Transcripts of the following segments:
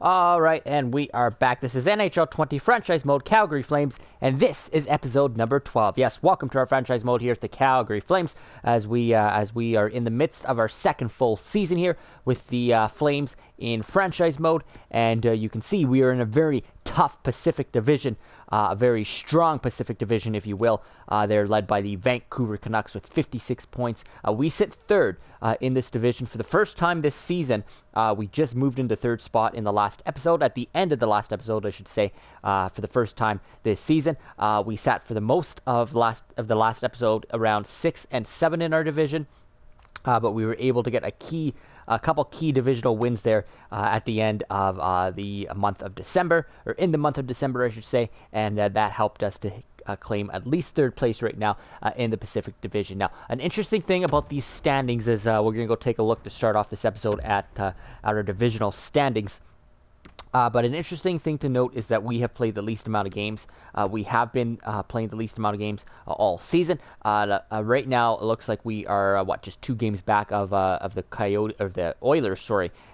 All right, and we are back. This is NHL 20 Franchise Mode Calgary Flames, and this is episode number 12. Yes, welcome to our franchise mode here at the Calgary Flames, as we are in the midst of our second full season here with the Flames in franchise mode, and you can see we are in a very tough Pacific Division, a very strong Pacific Division, if you will. They're led by the Vancouver Canucks with 56 points. We sit third in this division for the first time this season. We just moved into third spot in the last episode, at the end of the last episode, I should say, for the first time this season. We sat for the most of the last episode around 6 and 7 in our division, but we were able to get a couple key divisional wins there at the end of the month of December, or in the month of December, I should say, and that helped us to claim at least third place right now in the Pacific Division. Now, an interesting thing about these standings is we're going to go take a look to start off this episode at our divisional standings. But an interesting thing to note is that we have played the least amount of games. We have been playing the least amount of games all season. Right now, it looks like we are just 2 games back of the Oilers,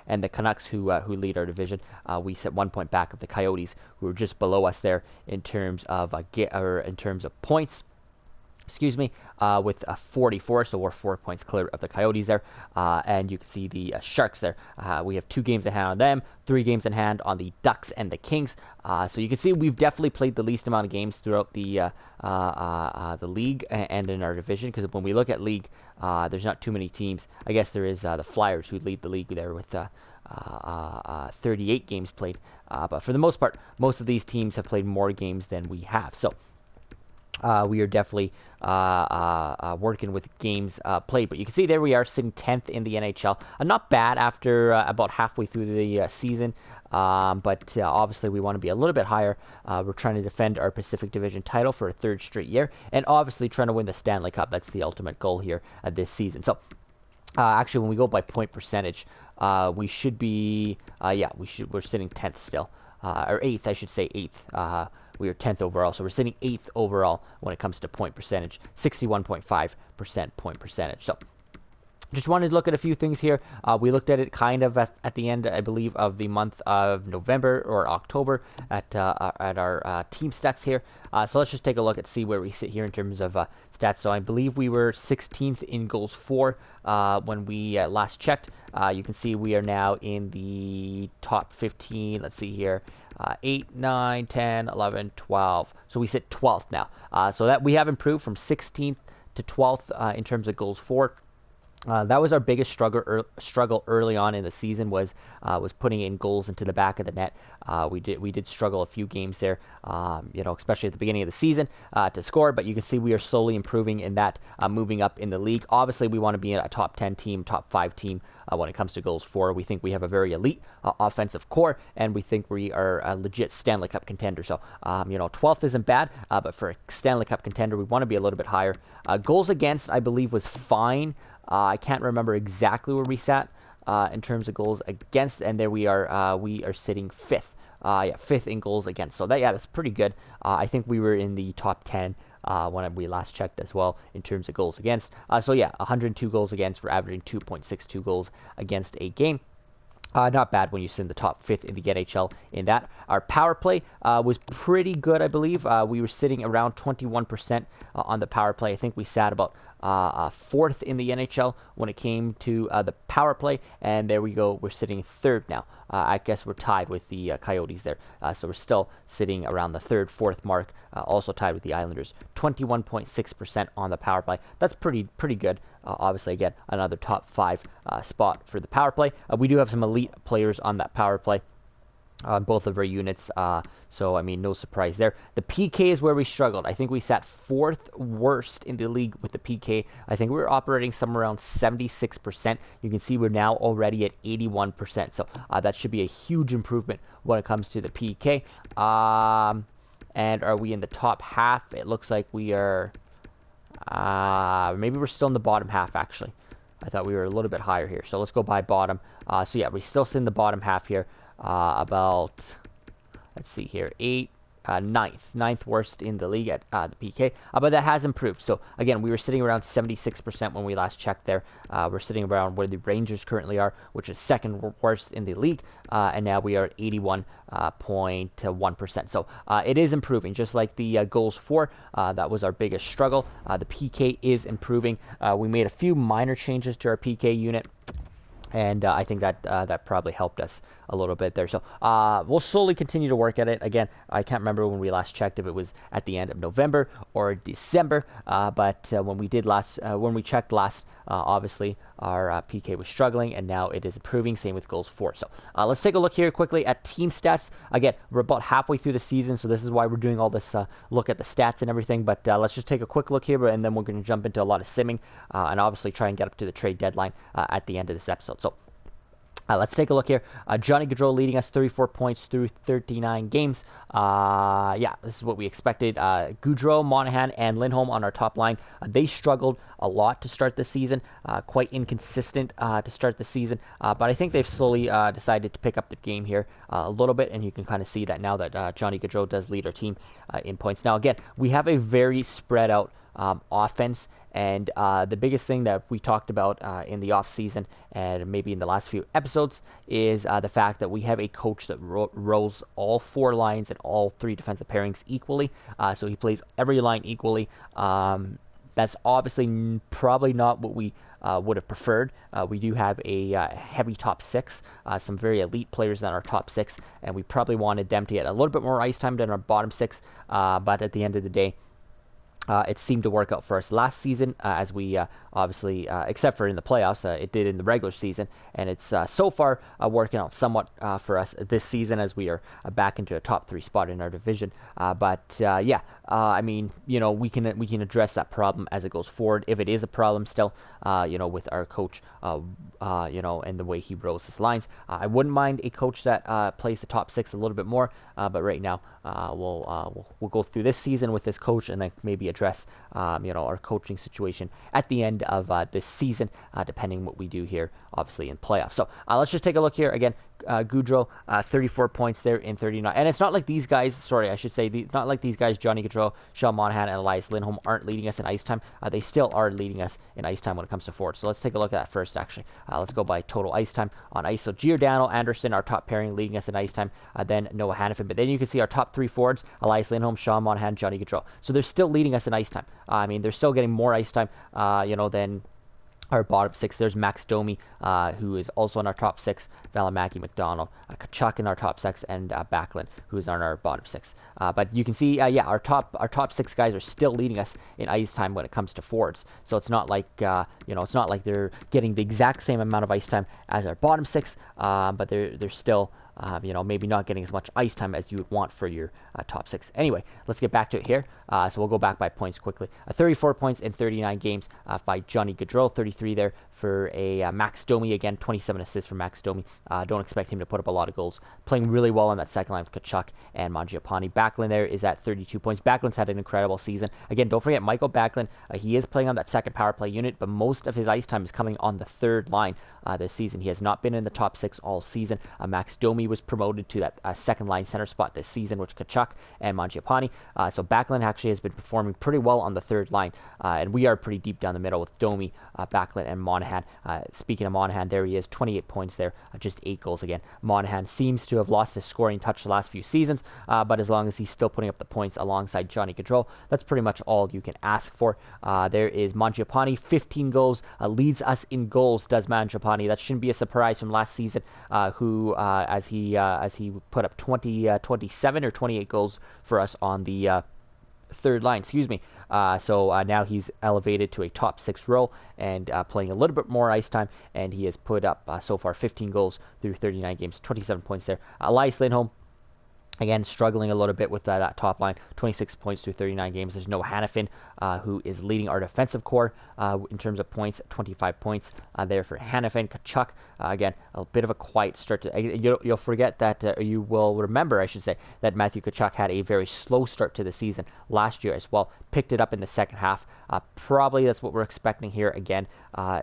and the Canucks, who lead our division. We sit 1 point back of the Coyotes, who are just below us there in terms of points. With 44, so we're 4 points clear of the Coyotes there, and you can see the Sharks there. We have 2 games in hand on them, 3 games in hand on the Ducks and the Kings. So you can see we've definitely played the least amount of games throughout the league and in our division, because when we look at league, there's not too many teams. I guess there is the Flyers, who lead the league there with 38 games played, but for the most part, most of these teams have played more games than we have. So we are definitely working with games played. But you can see there we are sitting 10th in the NHL. Not bad after about halfway through the season. But obviously we want to be a little bit higher. We're trying to defend our Pacific Division title for a 3rd straight year. And obviously trying to win the Stanley Cup. That's the ultimate goal here this season. So actually, when we go by point percentage, we should be, we're sitting 10th still. Or 8th, I should say 8th. We are 10th overall, so we're sitting 8th overall when it comes to point percentage, 61.5% point percentage. So just wanted to look at a few things here. We looked at it kind of at the end, I believe, of the month of November or October at our team stats here. So let's just take a look and see where we sit here in terms of stats. So I believe we were 16th in goals for when we last checked. You can see we are now in the top 15. Let's see here. 8, 9, 10, 11, 12. So we sit 12th now. So that we have improved from 16th to 12th in terms of goals for. That was our biggest struggle early on in the season, was putting in goals into the back of the net. We did struggle a few games there, especially at the beginning of the season to score. But you can see we are slowly improving in that, moving up in the league. Obviously, we want to be a top 10 team, top 5 team when it comes to goals for. We think we have a very elite offensive core, and we think we are a legit Stanley Cup contender. So 12th isn't bad, but for a Stanley Cup contender, we want to be a little bit higher. Goals against, I believe, was fine. I can't remember exactly where we sat in terms of goals against, and there we are sitting 5th. 5th in goals against. So that's pretty good. I think we were in the top 10 when we last checked as well in terms of goals against. 102 goals against. We're averaging 2.62 goals against a game. Not bad when you sit in the top 5th in the NHL in that. Our power play was pretty good, I believe. We were sitting around 21% on the power play. I think we sat about 4th in the NHL when it came to the power play, and there we go. We're sitting 3rd now. I guess we're tied with the Coyotes there. So we're still sitting around the 3rd, 4th mark, also tied with the Islanders. 21.6% on the power play. That's pretty good. Obviously, again, another top 5 spot for the power play. We do have some elite players on that power play on both of our units, so I mean, no surprise there. The PK is where we struggled. I think we sat 4th worst in the league with the PK. I think we were operating somewhere around 76%. You can see we're now already at 81%, so that should be a huge improvement when it comes to the PK. And are we in the top half? It looks like we are. Maybe we're still in the bottom half, actually. I thought we were a little bit higher here, so let's go by bottom. We still sit in the bottom half here. About, let's see here, 8, ninth worst in the league at the PK, but that has improved. So again, we were sitting around 76% when we last checked there. We're sitting around where the Rangers currently are, which is second worst in the league, and now we are at 81.1%. So it is improving, just like the goals for. That was our biggest struggle. The PK is improving. We made a few minor changes to our PK unit, and I think that that probably helped us a little bit there. So we'll slowly continue to work at it. Again, I can't remember when we last checked if it was at the end of November or December, but when we checked last, obviously our PK was struggling, and now it is improving. Same with goals for. So let's take a look here quickly at team stats. Again, we're about halfway through the season, so this is why we're doing all this look at the stats and everything. But let's just take a quick look here, and then we're going to jump into a lot of simming and obviously try and get up to the trade deadline at the end of this episode. So let's take a look here. Johnny Gaudreau leading us 34 points through 39 games. Yeah, this is what we expected. Gaudreau, Monahan, and Lindholm on our top line. They struggled a lot to start the season, quite inconsistent to start the season, but I think they've slowly decided to pick up the game here a little bit, and you can kind of see that now that Johnny Gaudreau does lead our team in points. Now, again, we have a very spread out offense, and the biggest thing that we talked about in the offseason and maybe in the last few episodes is the fact that we have a coach that rolls all four lines and all three defensive pairings equally. So he plays every line equally. That's obviously probably not what we would have preferred. We do have a heavy top six, some very elite players in our top six, and we probably wanted them to get a little bit more ice time than our bottom six, but at the end of the day, it seemed to work out for us last season, as we obviously, except for in the playoffs, it did in the regular season, and it's so far working out somewhat for us this season as we are back into a top three spot in our division. Yeah, I mean, you know, we can address that problem as it goes forward if it is a problem still, you know, with our coach, you know, and the way he rolls his lines. I wouldn't mind a coach that plays the top six a little bit more, but right now we'll go through this season with this coach, and then maybe address you know, our coaching situation at the end of this season, depending what we do here, obviously in playoffs. So let's just take a look here again. Gaudreau, 34 points there in 39. And it's not like these guys, sorry, I should say, not like these guys, Johnny Gaudreau, Sean Monahan, and Elias Lindholm, aren't leading us in ice time. They still are leading us in ice time when it comes to forwards. So let's take a look at that first, actually. Let's go by total ice time on ice. So Giordano, Anderson, our top pairing, leading us in ice time. Then Noah Hannafin. But then you can see our top three forwards, Elias Lindholm, Sean Monahan, Johnny Gaudreau. So they're still leading us in ice time. I mean, they're still getting more ice time, you know, than our bottom six. There's Max Domi, who is also in our top six, Valimaki, McDonald, Kachuk in our top six, and Backlund, who is on our bottom six. But you can see, yeah, our top six guys are still leading us in ice time when it comes to forwards. So it's not like, you know, it's not like they're getting the exact same amount of ice time as our bottom six, but they're still, you know, maybe not getting as much ice time as you would want for your top six. Anyway, let's get back to it here. So we'll go back by points quickly. 34 points in 39 games by Johnny Gaudreau, 33 there for a Max Domi. Again, 27 assists for Max Domi. Don't expect him to put up a lot of goals. Playing really well on that second line with Kachuk and Mangiapane. Backlund there is at 32 points. Backlund's had an incredible season. Again, don't forget Michael Backlund. He is playing on that second power play unit, but most of his ice time is coming on the third line this season. He has not been in the top six all season. Max Domi was promoted to that second line center spot this season with Kachuk and Mangiapane. So Backlund actually has been performing pretty well on the third line, and we are pretty deep down the middle with Domi, Backlund, and Monahan. Speaking of Monahan, there he is, 28 points there, just 8 goals again. Monahan seems to have lost his scoring touch the last few seasons, but as long as he's still putting up the points alongside Johnny Gaudreau, that's pretty much all you can ask for. There is Mangiapane, 15 goals, leads us in goals, does Mangiapane. That shouldn't be a surprise from last season, who, as he put up 27 or 28 goals for us on the third line, excuse me. So now he's elevated to a top six role and playing a little bit more ice time, and he has put up so far 15 goals through 39 games, 27 points there. Elias Lindholm, again, struggling a little bit with that top line, 26 points through 39 games. There's Noah Hannafin, who is leading our defensive core in terms of points, 25 points there for Hannafin. Kachuk, again, a bit of a quiet start. You'll forget that, you will remember, I should say, that Matthew Kachuk had a very slow start to the season last year as well. Picked it up in the second half. Probably that's what we're expecting here again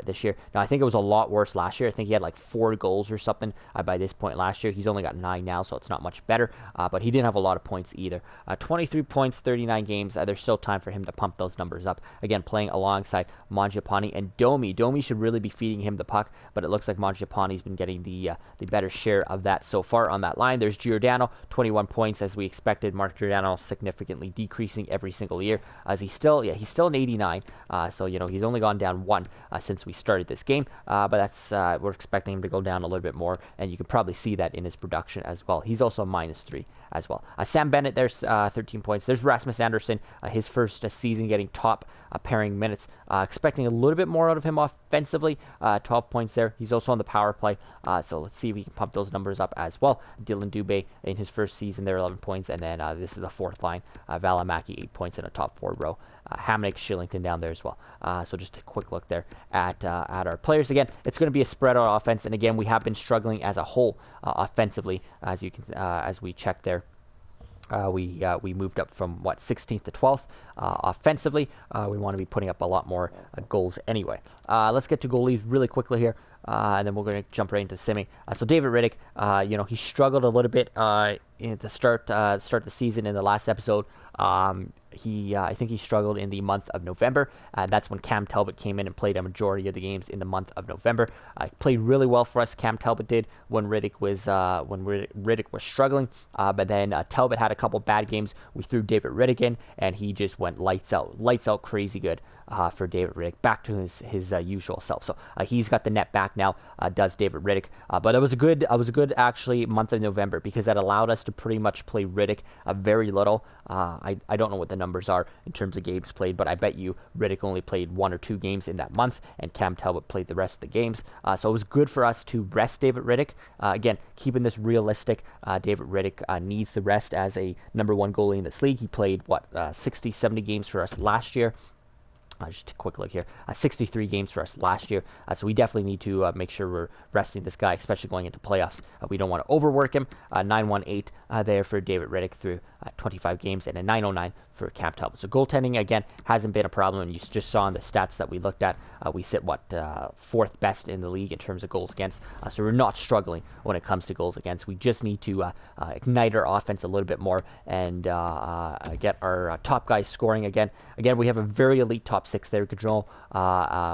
this year. Now, I think it was a lot worse last year. I think he had like 4 goals or something by this point last year. He's only got 9 now, so it's not much better. but he didn't have a lot of points either. 23 points, 39 games. There's still time for him to pump those numbers up. Again, playing alongside Mangiapane and Domi. Domi should really be feeding him the puck, but it looks like Mangiapane's been getting the better share of that so far on that line. There's Giordano, 21 points as we expected. Mark Giordano significantly decreasing every single year, as he's still an 89. So he's only gone down one since we started this game, but that's we're expecting him to go down a little bit more, and you can probably see that in his production as well. He's also a -3 as well. Sam Bennett, there's 13 points. There's Rasmus Andersson, his first season getting top pairing minutes. Expecting a little bit more out of him offensively. 12 points there. He's also on the power play, so let's see if we can pump those numbers up as well. Dylan Dubé in his first season there, 11 points, and then this is the fourth line. Valimaki, 8 points in a top 4 row. Hamnick, Shillington down there as well. So just a quick look there at our players. Again, it's going to be a spread out offense, and again, we have been struggling as a whole offensively, as you can as we check there. We moved up from 16th to 12th offensively. We want to be putting up a lot more goals anyway. Let's get to goalies really quickly here, and then we're going to jump right into simming. So David Riddick, he struggled a little bit in the start the season in the last episode. I think he struggled in the month of November. That's when Cam Talbot came in and played a majority of the games in the month of November. Played really well for us. Cam Talbot did when Riddick was struggling. But then Talbot had a couple bad games. We threw David Riddick in, and he just went lights out, crazy good. For David Riddick, back to his usual self. So he's got the net back now. Does David Riddick? But it was a good actually month of November, because that allowed us to pretty much play Riddick very little. I don't know what the numbers are in terms of games played, but I bet you Riddick only played 1 or 2 games in that month, and Cam Talbot played the rest of the games. So it was good for us to rest David Riddick. Again, keeping this realistic, David Riddick needs the rest as a #1 goalie in this league. He played 60, 70 games for us last year. Just a quick look here. 63 games for us last year. So we definitely need to make sure we're resting this guy, especially going into playoffs. We don't want to overwork him. 918 there for David Riddick through 25 games, and a 909 for Cam Talbot. So goaltending, again, hasn't been a problem. And you just saw in the stats that we looked at, we sit, 4th best in the league in terms of goals against. So we're not struggling when it comes to goals against. We just need to ignite our offense a little bit more and get our top guys scoring again. Again, we have a very elite top 6 there, Gaudreau.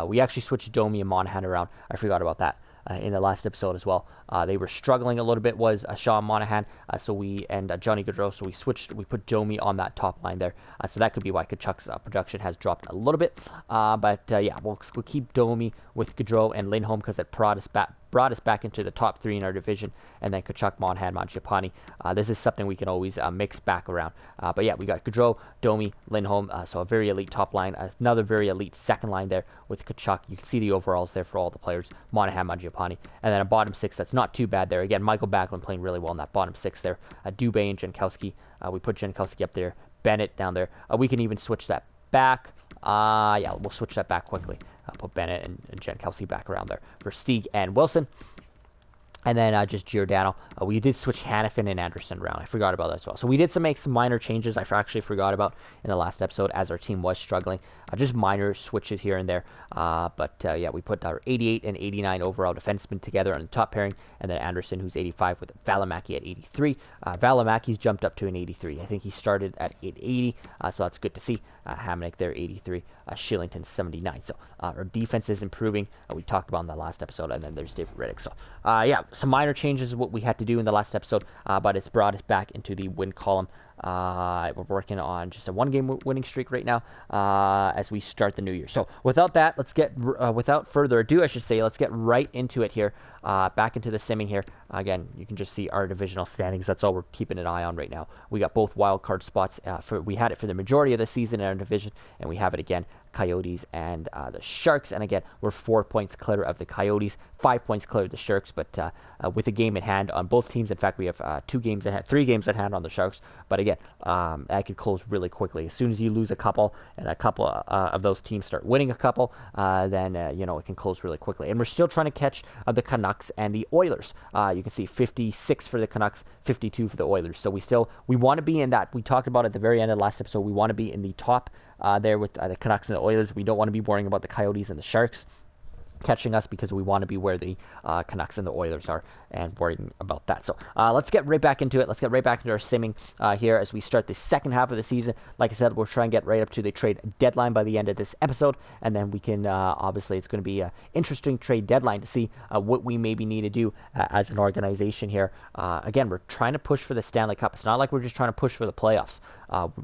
We actually switched Domi and Monahan around. I forgot about that. In the last episode as well. They were struggling a little bit, was Sean Monahan, and Johnny Gaudreau, so we put Domi on that top line there. So that could be why Kachuk's production has dropped a little bit. Yeah, we'll keep Domi with Gaudreau and Lindholm, because it brought us back into the top 3 in our division, and then Kachuk, Monahan, Mangiapane. This is something we can always mix back around. But yeah, we got Gaudreau, Domi, Lindholm, so a very elite top line, another very elite second line there with Kachuk. You can see the overalls there for all the players, Monahan, Mangiapane, and then a bottom 6 that's not too bad there. Again, Michael Backlund playing really well in that bottom 6 there. Dubé and Jankowski, we put Jankowski up there, Bennett down there. We can even switch that back. Yeah, we'll switch that back quickly. Put Bennett and Jankowski back around there for Stieg and Wilson. And then just Giordano. We did switch Hannafin and Anderson around. I forgot about that as well. So we did make some minor changes I actually forgot about in the last episode, as our team was struggling. Just minor switches here and there. Yeah, we put our 88 and 89 overall defensemen together on the top pairing. And then Anderson, who's 85, with Valimaki at 83. Valimaki's jumped up to an 83. I think he started at 80, so that's good to see. Hamnick there, 83. Shillington, 79. So our defense is improving. We talked about in the last episode. And then there's David Riddick. So yeah, some minor changes is what we had to do in the last episode, but it's brought us back into the win column. We're working on just a 1-game winning streak right now as we start the new year. So without that, without further ado, I should say, let's get right into it here. Back into the simming here. Again, you can just see our divisional standings. That's all we're keeping an eye on right now. We got both wild card spots. We had it for the majority of the season in our division, and we have it again. Coyotes and the Sharks, and again, we're 4 points clear of the Coyotes, 5 points clear of the Sharks, but with a game in hand on both teams. In fact, we have 3 games at hand on the Sharks, but again, that could close really quickly. As soon as you lose a couple, and a couple of those teams start winning a couple, then it can close really quickly. And we're still trying to catch the Canucks and the Oilers. You can see 56 for the Canucks, 52 for the Oilers. So we want to be in that. We talked about at the very end of the last episode, we want to be in the top there with the Canucks and the Oilers. We don't want to be worrying about the Coyotes and the Sharks catching us, because we want to be where the Canucks and the Oilers are. and worrying about that. So let's get right back into it. Let's get right back into our simming here as we start the second half of the season. Like I said, we'll try and get right up to the trade deadline by the end of this episode, and then we can obviously it's going to be an interesting trade deadline to see what we maybe need to do as an organization here. Again, we're trying to push for the Stanley Cup. It's not like we're just trying to push for the playoffs.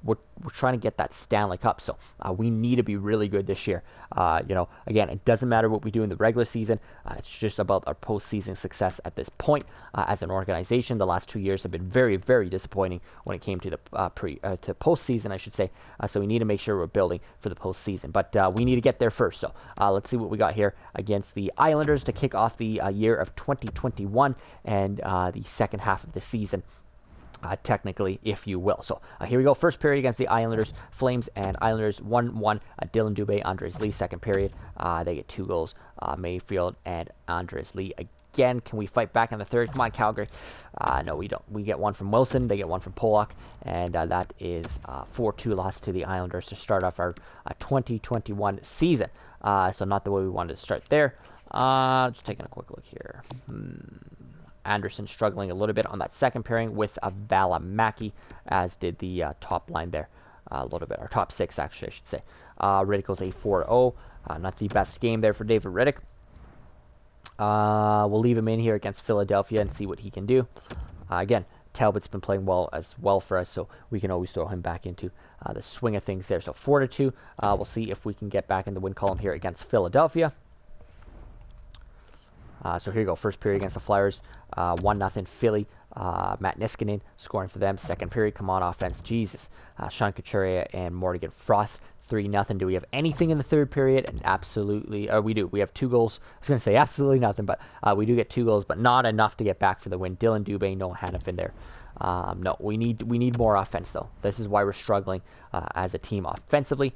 We're trying to get that Stanley Cup, so we need to be really good this year. Again, it doesn't matter what we do in the regular season. It's just about our postseason success at this point as an organization. The last 2 years have been very, very disappointing when it came to the to postseason, I should say. So we need to make sure we're building for the postseason, but we need to get there first. So let's see what we got here against the Islanders to kick off the year of 2021 and the second half of the season. Technically, if you will. So here we go. First period against the Islanders. Flames and Islanders 1-1. Dylan Dubé, Andres Lee. Second period, they get 2 goals. Mayfield and Andres Lee again. Can we fight back in the third? Come on, Calgary. No, we don't. We get one from Wilson. They get one from Pollock. And that is 4-2 loss to the Islanders to start off our 2021 season. So not the way we wanted to start there. Just taking a quick look here. Anderson struggling a little bit on that second pairing with Valimaki, as did the top line there a little bit, or top 6 actually I should say. Riddick goes a 4-0. Not the best game there for David Riddick. We'll leave him in here against Philadelphia and see what he can do. Again, Talbot's been playing well for us, so we can always throw him back into the swing of things there. So 4-2. We'll see if we can get back in the win column here against Philadelphia. So here you go. First period against the Flyers. 1-0 Philly. Matt Niskanen scoring for them. Second period, come on offense. Jesus. Sean Couturier and Morgan Frost. 3-0. Do we have anything in the third period? And absolutely. We do. We have 2 goals. I was going to say absolutely nothing, but we do get 2 goals, but not enough to get back for the win. Dylan Dubé, no Hanifin there. No, we need more offense though. This is why we're struggling as a team offensively.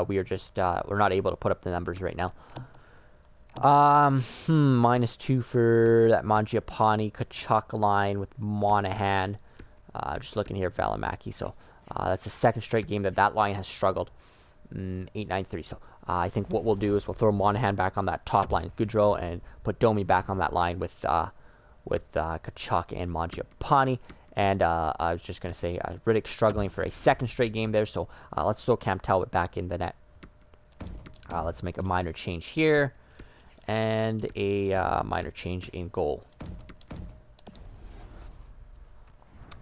We are just we're not able to put up the numbers right now. -2 for that Mangiapane Kachuk line with Monahan. Just looking here, Valimaki. So that's the second straight game that line has struggled. 8-9-3. So I think what we'll do is we'll throw Monahan back on that top line, Goudreau, and put Domi back on that line with Kachuk and Mangiapane. And I was just going to say Riddick struggling for a second straight game there. So let's throw Cam Talbot back in the net. Let's make a minor change here. And a minor change in goal.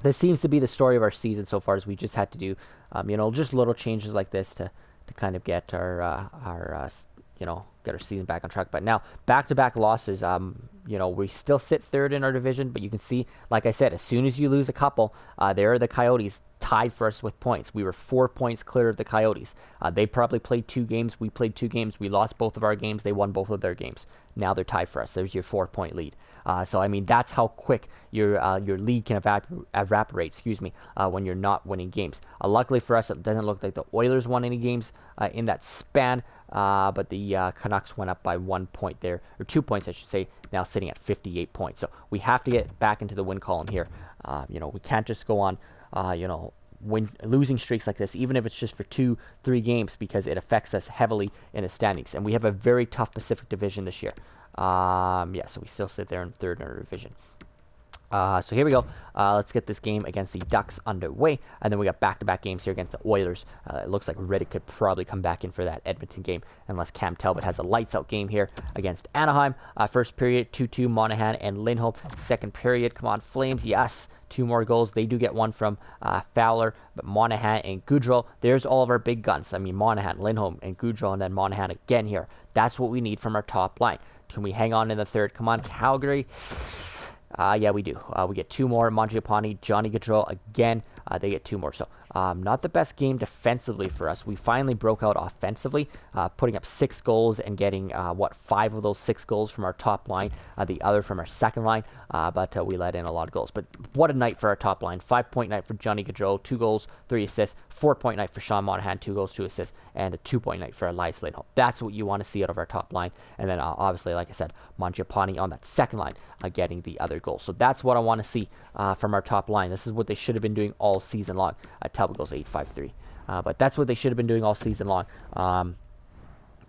This seems to be the story of our season so far, as we just had to do, just little changes like this to kind of get our get our season back on track. But now, back-to-back losses, we still sit third in our division, but you can see, like I said, as soon as you lose a couple, there are the Coyotes tied for us with points. We were 4 points clear of the Coyotes. They probably played 2 games. We played 2 games. We lost both of our games. They won both of their games. Now they're tied for us. There's your 4-point lead. So I mean, that's how quick your lead can evaporate. When you're not winning games. Luckily for us, it doesn't look like the Oilers won any games in that span. But the Canucks went up by 1 point there, or 2 points, I should say. Now sitting at 58 points. So we have to get back into the win column here. We can't just go on, losing streaks like this, even if it's just for 2-3 games, because it affects us heavily in the standings. And we have a very tough Pacific Division this year. So we still sit there in third in our division. So here we go. Let's get this game against the Ducks underway. And then we got back-to-back games here against the Oilers. It looks like Riddick could probably come back in for that Edmonton game, unless Cam Talbot has a lights-out game here against Anaheim. First period, 2-2, Monahan and Lindholm. Second period, come on, Flames, yes. 2 more goals. They do get one from Fowler, but Monahan and Goudreau, there's all of our big guns. I mean, Monahan, Lindholm, and Goudreau, and then Monahan again here. That's what we need from our top line. Can we hang on in the third? Come on, Calgary. Yeah, we do. We get 2 more. Mangiapane, Johnny Gaudreau again. They get 2 more. So not the best game defensively for us. We finally broke out offensively, putting up 6 goals and getting, 5 of those 6 goals from our top line, the other from our second line. But we let in a lot of goals. But what a night for our top line. 5-point night for Johnny Gaudreau, 2 goals, 3 assists. 4-point night for Sean Monahan, 2 goals, 2 assists. And a 2-point night for Elias Lindholm. That's what you want to see out of our top line. And then obviously, like I said, Mangiapane on that second line, getting the other goal. So that's what I want to see from our top line. This is what they should have been doing all season long. Talbot goes 8-5-3. But that's what they should have been doing all season long.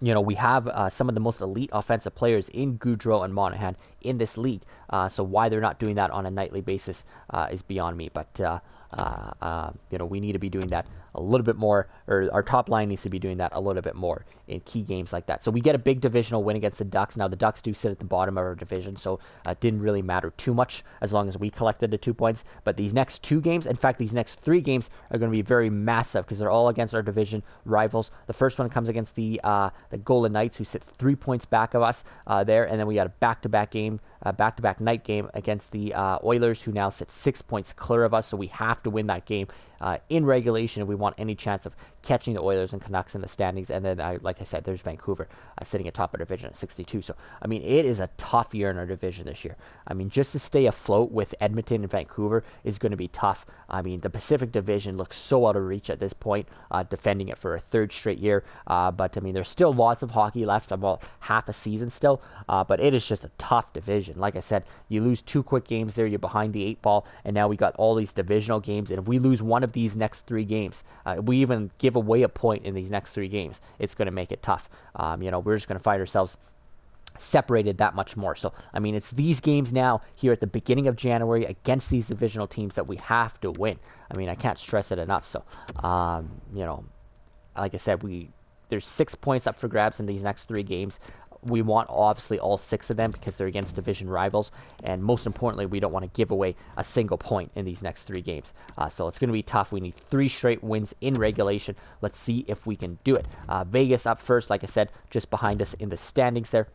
We have some of the most elite offensive players in Goudreau and Monahan in this league. So why they're not doing that on a nightly basis is beyond me. But we need to be doing that a little bit more, or our top line needs to be doing that a little bit more in key games like that. So we get a big divisional win against the Ducks. Now the Ducks do sit at the bottom of our division, so it didn't really matter too much as long as we collected the 2 points. But these next 2 games, in fact these next 3 games, are going to be very massive because they're all against our division rivals. The first one comes against the Golden Knights, who sit 3 points back of us there, and then we got a back-to-back night game against the Oilers, who now sit 6 points clear of us. So we have to win that game in regulation if we want any chance of catching the Oilers and Canucks in the standings. And then, like I said, there's Vancouver sitting atop our division at 62. So, I mean, it is a tough year in our division this year. I mean, just to stay afloat with Edmonton and Vancouver is going to be tough. I mean, the Pacific Division looks so out of reach at this point, defending it for a 3rd straight year. But, I mean, there's still lots of hockey left, about half a season still. But it is just a tough division. Like I said, you lose 2 quick games there, you're behind the 8 ball, and now we got all these divisional games. And if we lose one of these next 3 games, we even give away a point in these next 3 games, it's going to make it tough. We're just going to find ourselves separated that much more. So, I mean, it's these games now here at the beginning of January against these divisional teams that we have to win. I mean, I can't stress it enough. So, like I said, there's 6 points up for grabs in these next 3 games. We want, obviously, all 6 of them because they're against division rivals. And most importantly, we don't want to give away a single point in these next 3 games. So it's going to be tough. We need 3 straight wins in regulation. Let's see if we can do it. Vegas up first, like I said, just behind us in the standings there.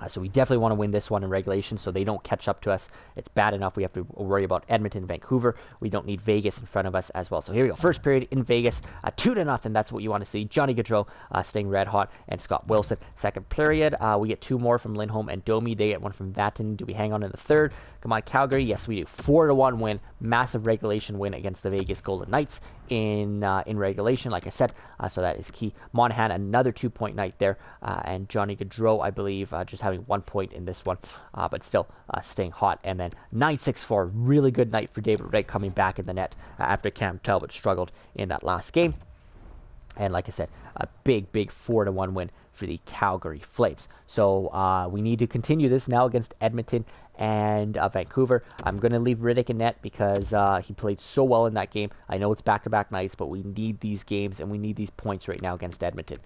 So we definitely want to win this one in regulation so they don't catch up to us. It's bad enough we have to worry about Edmonton, Vancouver. We don't need Vegas in front of us as well. So here we go. First period in Vegas, 2-0. That's what you want to see. Johnny Gaudreau staying red hot, and Scott Wilson. Second period, we get 2 more from Lindholm and Domi. They get 1 from Vatten. Do we hang on in the third? Come on, Calgary. Yes, we do. 4-1 win. Massive regulation win against the Vegas Golden Knights in regulation, like I said. So that is key. Monahan, another 2-point night there. And Johnny Gaudreau, I believe, just having 1 point in this one, but still staying hot. And then 9-6-4, really good night for David Rick coming back in the net after Cam Talbot struggled in that last game. And like I said, a big 4-1 win for the Calgary Flames. So we need to continue this now against Edmonton and Vancouver. I'm going to leave Riddick in net because he played so well in that game. I know it's back-to-back nights, but we need these games and we need these points right now against Edmonton.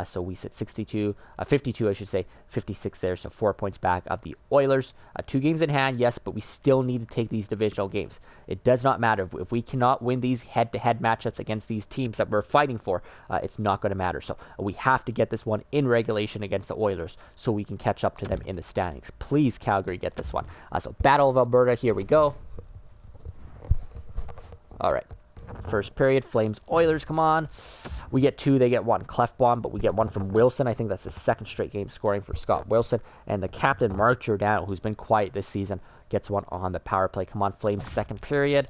So we sit 52, 52, I should say, 56 there, so 4 points back of the Oilers. 2 games in hand, yes, but we still need to take these divisional games. It does not matter. If we cannot win these head-to-head matchups against these teams that we're fighting for, it's not going to matter. So we have to get this one in regulation against the Oilers so we can catch up to them in the standings. Please, Calgary, get this one. So Battle of Alberta, here we go. All right. First period, Flames, Oilers, come on. We get 2, they get 1. Clefbaum, but we get 1 from Wilson. I think that's the 2nd straight game scoring for Scott Wilson. And the captain, Mark Giordano, who's been quiet this season, gets 1 on the power play. Come on, Flames, 2nd period.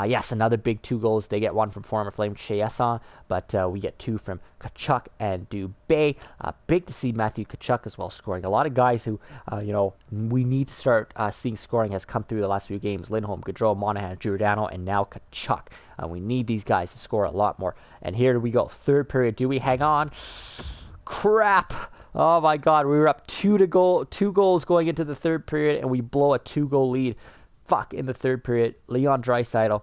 Yes, another big 2 goals. They get 1 from former Flame Chiasson, but we get 2 from Tkachuk and Dubé. Big to see Matthew Tkachuk as well scoring. A lot of guys who, we need to start seeing scoring has come through the last few games. Lindholm, Gaudreau, Monahan, Giordano, and now Tkachuk. We need these guys to score a lot more. And here we go. 3rd period. Do we hang on? Crap. Oh my God. We were up 2 goals going into the 3rd period, and we blow a 2-goal lead. Fuck, in the 3rd period. Leon Draisaitl,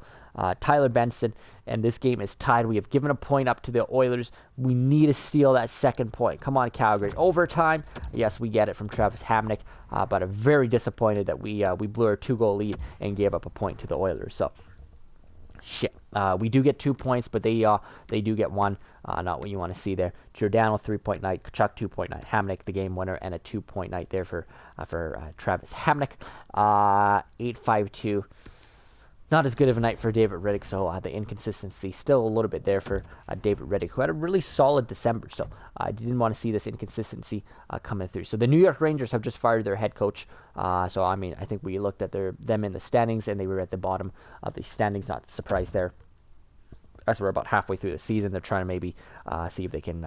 Tyler Benson, and this game is tied. We have given a point up to the Oilers. We need to steal that 2nd point. Come on, Calgary. Overtime. Yes, we get it from Travis Hamonic, but I'm very disappointed that we blew our 2-goal lead and gave up a point to the Oilers. So, shit. We do get 2 points, but they do get 1. Not what you want to see there. Giordano, 3-point night. Tkachuk, 2-point night. Hamonic, the game winner, and a 2-point night there for Travis Hamonic. 8-5-2. Not as good of a night for David Riddick, so the inconsistency still a little bit there for David Riddick, who had a really solid December. So I didn't want to see this inconsistency coming through. So the New York Rangers have just fired their head coach. So I mean, I think we looked at them in the standings, and they were at the bottom of the standings. Not surprised there. As we're about halfway through the season, they're trying to maybe see if they can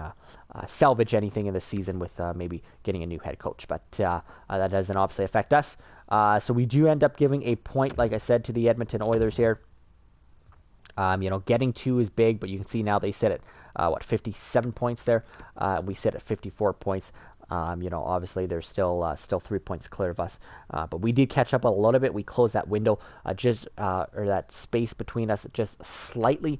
salvage anything in the season with maybe getting a new head coach. But that doesn't obviously affect us. So we do end up giving a point, like I said, to the Edmonton Oilers here. Getting 2 is big, but you can see now they sit at 57 points there. We sit at 54 points. Obviously they're still 3 points clear of us, but we did catch up a little bit. We closed that window, or that space between us just slightly.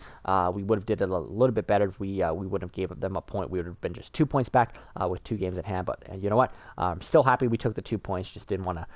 We would have did it a little bit better. We would have gave them a point. We would have been just 2 points back with 2 games at hand. But you know what? I'm still happy we took the 2 points. Just didn't want to.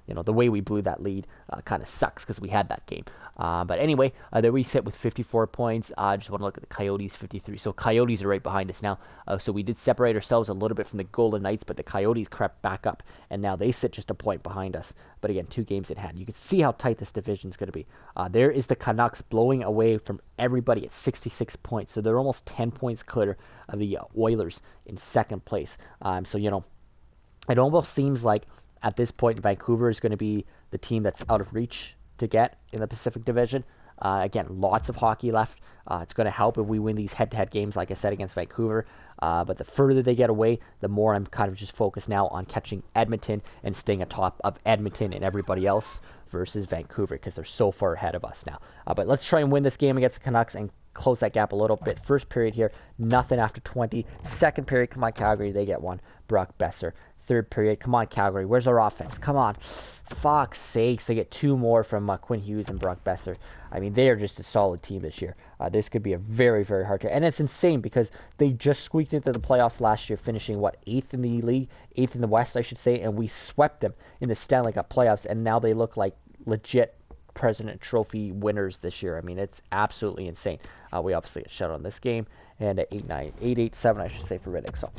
The way we blew that lead kind of sucks because we had that game. But anyway, there we sit with 54 points. I just want to look at the Coyotes, 53. So Coyotes are right behind us now. So we did separate ourselves a little bit from the Golden Knights, but the Coyotes crept back up, and now they sit just a point behind us. But again, 2 games in hand. You can see how tight this division is going to be. There is the Canucks blowing away from everybody at 66 points. So they're almost 10 points clear of the Oilers in second place. It almost seems like at this point, Vancouver is going to be the team that's out of reach to get in the Pacific Division. Again, lots of hockey left. It's going to help if we win these head-to-head games, like I said, against Vancouver. But the further they get away, the more I'm kind of just focused now on catching Edmonton and staying atop of Edmonton and everybody else versus Vancouver because they're so far ahead of us now. But let's try and win this game against the Canucks and close that gap a little bit. First period here, nothing after 20. Second period, come on, Calgary, they get one. Brock Besser. Third period, come on, Calgary. Where's our offense? Come on. Fuck's sakes. They get 2 more from Quinn Hughes and Brock Besser. I mean, they are just a solid team this year. This could be a very, very hard year. And it's insane because they just squeaked into the playoffs last year, finishing, 8th in the league? 8th in the West, I should say. And we swept them in the Stanley Cup playoffs. And now they look like legit President Trophy winners this year. I mean, it's absolutely insane. We obviously get shut on this game. And 8-8-7, I should say, for Riddick. So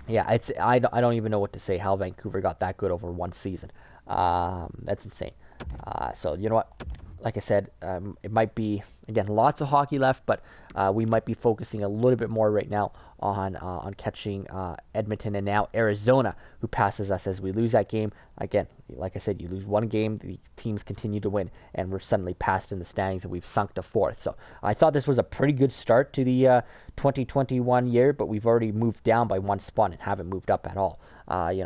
yeah, I don't even know what to say how Vancouver got that good over one season. That's insane. So you know what? Like I said, it might be, again, lots of hockey left, but we might be focusing a little bit more right now on catching Edmonton and now Arizona, who passes us as we lose that game. Again, like I said, you lose one game, the teams continue to win, and we're suddenly passed in the standings, and we've sunk to 4th. So I thought this was a pretty good start to the 2021 year, but we've already moved down by 1 spot and haven't moved up at all.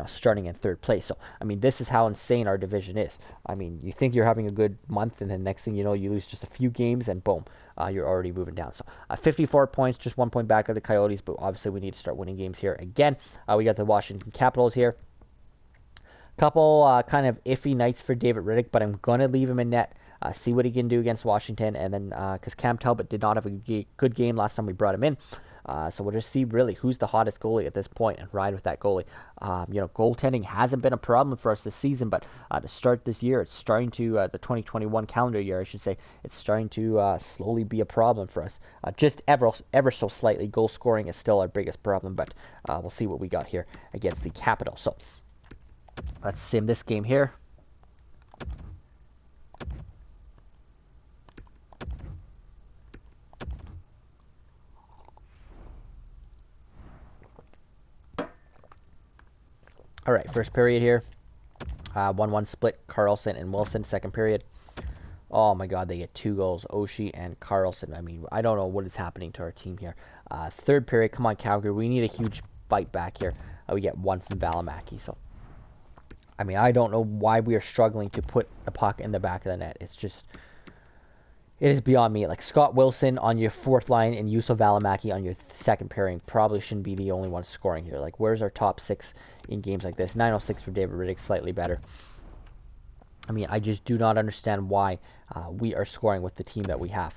Starting in 3rd place. So, I mean, this is how insane our division is. I mean, you think you're having a good month, and then next thing you know, you lose just a few games, and boom, you're already moving down. So, 54 points, just 1 point back of the Coyotes, but obviously we need to start winning games here again. We got the Washington Capitals here. Couple kind of iffy nights for David Riddick, but I'm going to leave him in net. See what he can do against Washington, and then because Cam Talbot did not have a good game last time we brought him in. So we'll just see really who's the hottest goalie at this point and ride with that goalie. Goaltending hasn't been a problem for us this season, but to start this year, it's starting to, the 2021 calendar year, I should say, it's starting to slowly be a problem for us. Just ever so slightly, goal scoring is still our biggest problem, but we'll see what we got here against the Capitals. So let's sim this game here. All right, first period here. 1-1 split, Carlson and Wilson. Second period. Oh my God, they get 2 goals. Oshie and Carlson. I mean, I don't know what is happening to our team here. Third period, come on, Calgary. We need a huge bite back here. We get 1 from Valimaki. So, I mean, I don't know why we are struggling to put the puck in the back of the net. It's just, it is beyond me. Like, Scott Wilson on your 4th line and Juuso Valimaki on your second pairing probably shouldn't be the only one scoring here. Like, where's our top 6 in games like this? 906 for David Riddick, slightly better. I mean, I just do not understand why we are scoring with the team that we have.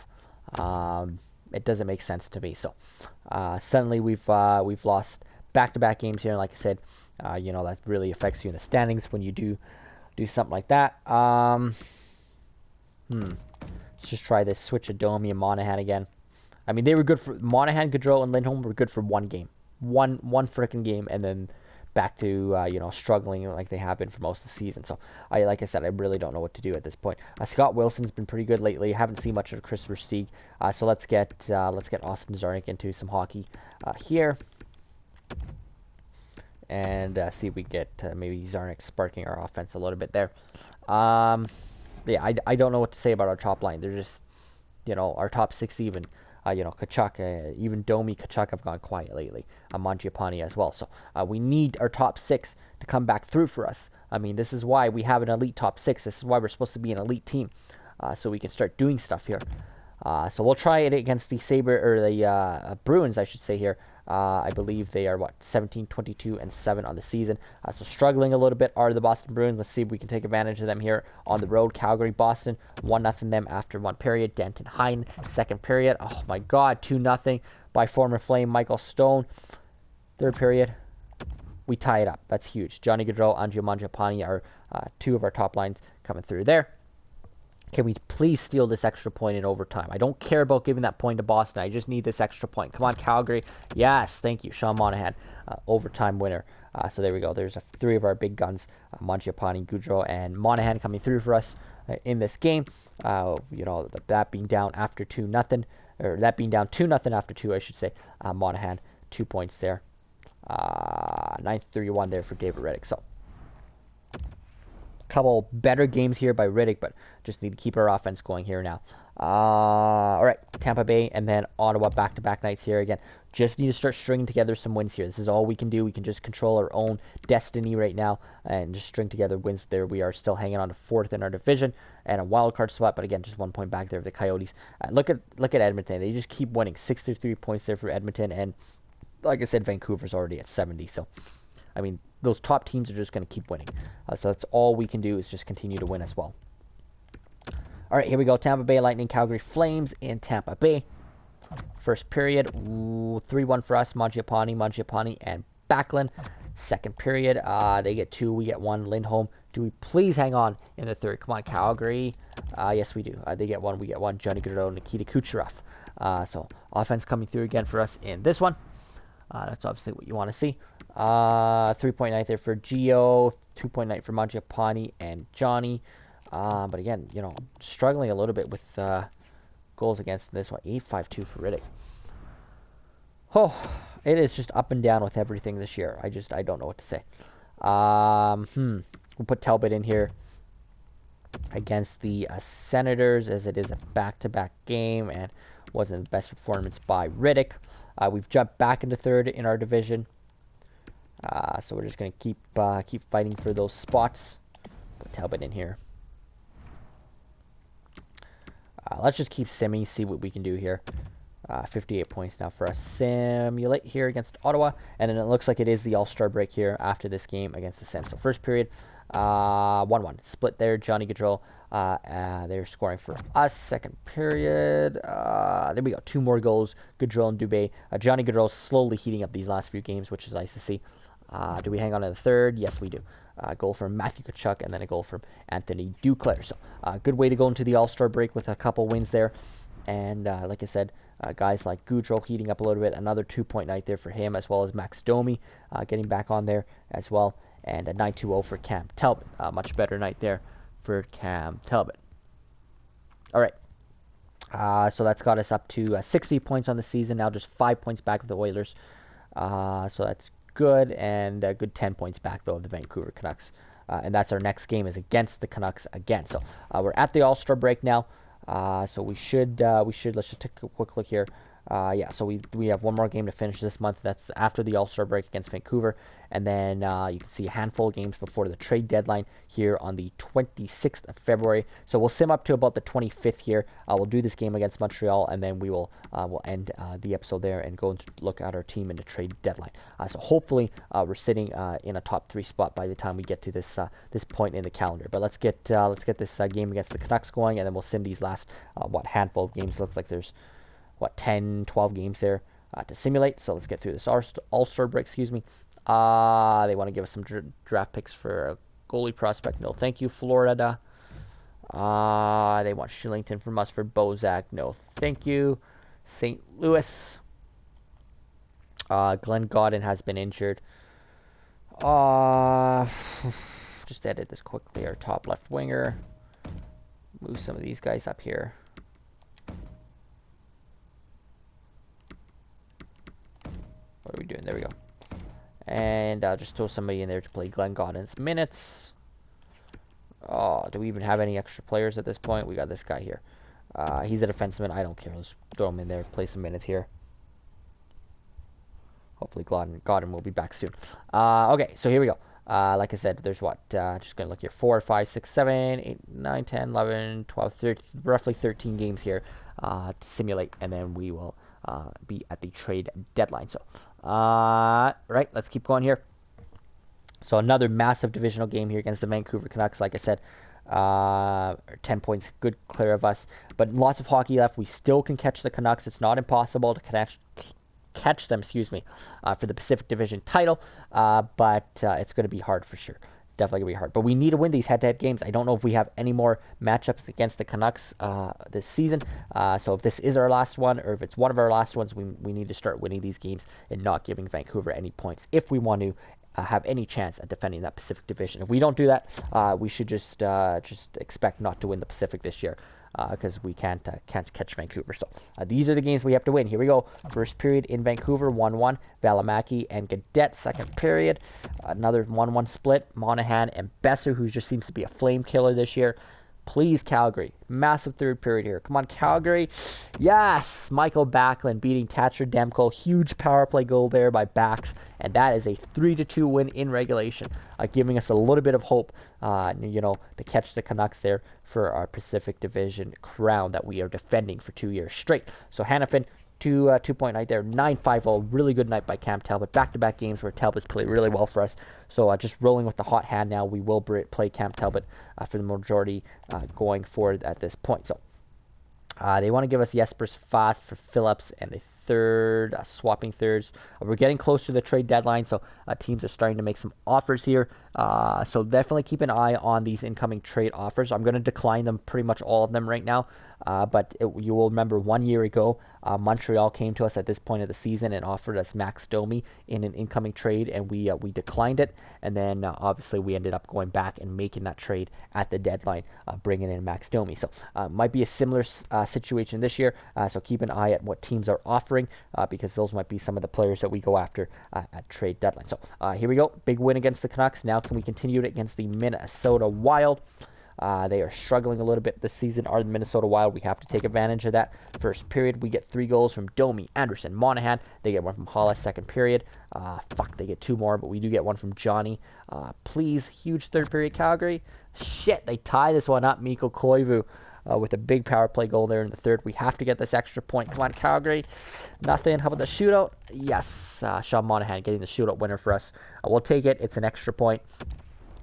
It doesn't make sense to me. So, suddenly we've lost back-to-back games here. And like I said, that really affects you in the standings when you do something like that. Let's just try this. Switch of Domi and Monahan again. I mean, they were good for Monahan, Gaudreau, and Lindholm were good for one game, one freaking game, and then back to struggling like they have been for most of the season. So like I said, I really don't know what to do at this point. Scott Wilson's been pretty good lately. I haven't seen much of Chris Versteeg. So let's get Austin Czarnik into some hockey here, and see if we get maybe Czarnik sparking our offense a little bit there. Yeah, I don't know what to say about our top line. They're just, our top 6 even. Kachuk, even Domi, Kachuk have gone quiet lately. Mangiapane as well. So we need our top 6 to come back through for us. I mean, this is why we have an elite top 6. This is why we're supposed to be an elite team, so we can start doing stuff here. So we'll try it against the Bruins, I should say here. I believe they are, 17, 22, and 7 on the season. So struggling a little bit are the Boston Bruins. Let's see if we can take advantage of them here on the road. Calgary, Boston, 1-0 them after one period. Danton Hine, second period. Oh my God, 2-0 by former Flame Michael Stone. Third period, we tie it up. That's huge. Johnny Gaudreau, Andrea Mangiapane are two of our top lines coming through there. Can we please steal this extra point in overtime? I don't care about giving that point to Boston. I just need this extra point. Come on, Calgary. Yes, thank you. Sean Monahan, overtime winner. So there we go. There's three of our big guns, Mangiapane, Gaudreau, and Monahan coming through for us in this game. That being down after 2-0, or that being down 2-0 after 2, I should say. Monahan, 2 points there. 9-31 there for David Riddick. So couple better games here by Riddick, but just need to keep our offense going here now. All right, Tampa Bay and then Ottawa back-to-back nights here again. Just need to start stringing together some wins here. This is all we can do. We can just control our own destiny right now and just string together wins there. We are still hanging on to 4th in our division and a wild card spot, but again, just 1 point back there of the Coyotes. Look at Edmonton. They just keep winning. 63 points there for Edmonton, and like I said, Vancouver's already at 70. So, I mean, those top teams are just going to keep winning. So that's all we can do is just continue to win as well. All right, here we go. Tampa Bay Lightning, Calgary Flames in Tampa Bay. First period, 3-1 for us. Mangiapane, and Backlund. Second period, they get 2, we get 1. Lindholm, do we please hang on in the third? Come on, Calgary. Yes, we do. They get 1, we get 1. Johnny Gaudreau, Nikita Kucherov. So offense coming through again for us in this one. That's obviously what you want to see. 3.9 there for Gio, 2.9 for Mangiapane and Johnny. But again, struggling a little bit with goals against this one. 8-5-2 for Riddick. Oh, it is just up and down with everything this year. I don't know what to say. We'll put Talbot in here against the Senators, as it is a back-to-back game and wasn't the best performance by Riddick. We've jumped back into third in our division, so we're just going to keep fighting for those spots. Put Talbot in here. Let's just keep simming, see what we can do here. 58 points now for us. Simulate here against Ottawa, and then it looks like it is the All-Star break here after this game against the Sens. So first period, 1-1. Split there, Johnny Gaudreau. They're scoring for us. Second period, there we go. 2 more goals, Gaudreau and Dubé. Johnny Gaudreau slowly heating up these last few games, which is nice to see. Do we hang on to the third? Yes, we do. Goal from Matthew Tkachuk, and then a goal from Anthony Duclair. So good way to go into the All-Star break with a couple wins there. And like I said, guys like Gaudreau heating up a little bit. Another 2-point night there for him, as well as Max Domi getting back on there as well. And a 9-2-0 for Cam Talbot. Much better night there for Cam Talbot. All right. So that's got us up to 60 points on the season. Now just 5 points back of the Oilers. So that's good. And a good 10 points back, though, of the Vancouver Canucks. And that's our next game is against the Canucks again. So we're at the All-Star break now. So we should, let's just take a quick look here. So we have one more game to finish this month. That's after the All-Star break against Vancouver. And then you can see a handful of games before the trade deadline here on the 26th of February. So we'll sim up to about the 25th here. We'll do this game against Montreal, and then we will we'll end the episode there and go and look at our team in the trade deadline. So hopefully we're sitting in a top 3 spot by the time we get to this this point in the calendar. But let's get this game against the Canucks going, and then we'll sim these last handful of games. Looks like there's 10, 12 games there to simulate. So let's get through this All-Star break, excuse me. They want to give us some draft picks for a goalie prospect. No, thank you, Florida. They want Shillington from us for Bozak. No, thank you. St. Louis. Glenn Godden has been injured. Just edit this quickly. Our top left winger. Move some of these guys up here. What are we doing? There we go. And I'll just throw somebody in there to play Glenn Godden's minutes. Do we even have any extra players at this point? We got this guy here. He's a defenseman. I don't care. Let's throw him in there, play some minutes here. Hopefully Godden will be back soon. Okay, so here we go. Like I said, there's just going to look here. 4, 5, 6, 7, 8, 9, 10, 11, 12, 13, roughly 13 games here to simulate. And then we will be at the trade deadline. So, right, let's keep going here. So another massive divisional game here against the Vancouver Canucks. Like I said, 10 points, good clear of us. But lots of hockey left. We still can catch the Canucks. It's not impossible to catch them, for the Pacific Division title. But it's going to be hard for sure. Definitely going to be hard. But we need to win these head-to-head games. I don't know if we have any more matchups against the Canucks this season. So if this is our last one, or if it's one of our last ones, we need to start winning these games and not giving Vancouver any points if we want to have any chance at defending that Pacific Division. If we don't do that, we should just expect not to win the Pacific this year, because we can't catch Vancouver. So these are the games we have to win. Here we go. First period in Vancouver, 1-1. Valimaki and Gaudette. Second period, another 1-1 split. Monahan and Besser, who just seems to be a flame killer this year. Please, Calgary. Massive third period here. Come on, Calgary. Yes! Michael Backlund beating Thatcher Demko. Huge power play goal there by Bax. And that is a 3-2 win in regulation, giving us a little bit of hope, to catch the Canucks there for our Pacific Division crown that we are defending for 2 years straight. So Hannafin, 2-point night there, 9-5-0. Really good night by Cam Talbot. Back-to-back games where Talbot's played really well for us. So just rolling with the hot hand now. We will play Cam Talbot for the majority going forward at this point. So they want to give us Jespers Fast for Phillips and the third, swapping thirds. We're getting close to the trade deadline, so teams are starting to make some offers here. So definitely keep an eye on these incoming trade offers. I'm going to decline them, pretty much all of them right now. But you will remember 1 year ago, Montreal came to us at this point of the season and offered us Max Domi in an incoming trade, and we declined it. And then obviously we ended up going back and making that trade at the deadline, bringing in Max Domi. So might be a similar situation this year. So keep an eye at what teams are offering, because those might be some of the players that we go after at trade deadline. So here we go, big win against the Canucks. Now can we continue it against the Minnesota Wild? They are struggling a little bit this season, are the Minnesota Wild. We have to take advantage of that. First period, we get 3 goals from Domi, Anderson, Monahan. They get 1 from Hollis. Second period, they get 2 more, but we do get 1 from Johnny. Please, huge third period, Calgary. Shit, they tie this one up. Mikko Koivu with a big power play goal there in the third. We have to get this extra point. Come on, Calgary. Nothing. How about the shootout? Yes, Sean Monahan getting the shootout winner for us. We'll take it. It's an extra point.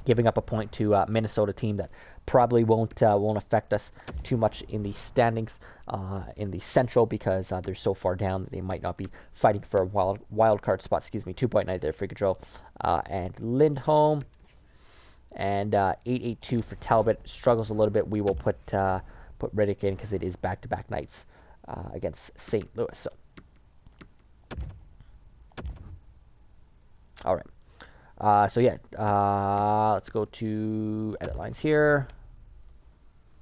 Giving up a point to Minnesota team that probably won't affect us too much in the standings in the Central, because they're so far down that they might not be fighting for a wild card spot. 2-point night there for Gaudreau and Lindholm, and 8-8-2 for Talbot. Struggles a little bit. We will put Riddick in because it is back-to-back nights against St. Louis. So, all right. Let's go to edit lines here.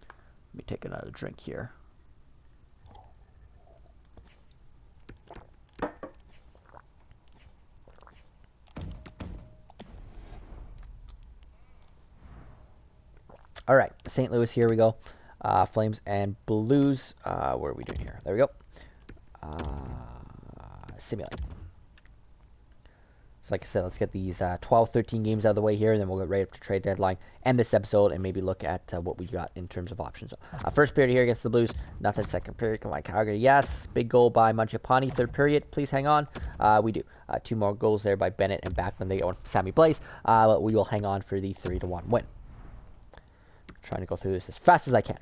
Let me take another drink here. All right, St. Louis, here we go. Flames and Blues. What are we doing here? There we go. Simulate. So like I said, let's get these 12, 13 games out of the way here, and then we'll get right up to trade deadline, end this episode, and maybe look at what we got in terms of options. So, first period here against the Blues, nothing. Second period, come on, Calgary, yes. Big goal by Mangiapane. Third period, please hang on. We do. 2 more goals there by Bennett and Backlund. They get 1 from Sammy Blaze, but we will hang on for the 3-1 win. Trying to go through this as fast as I can.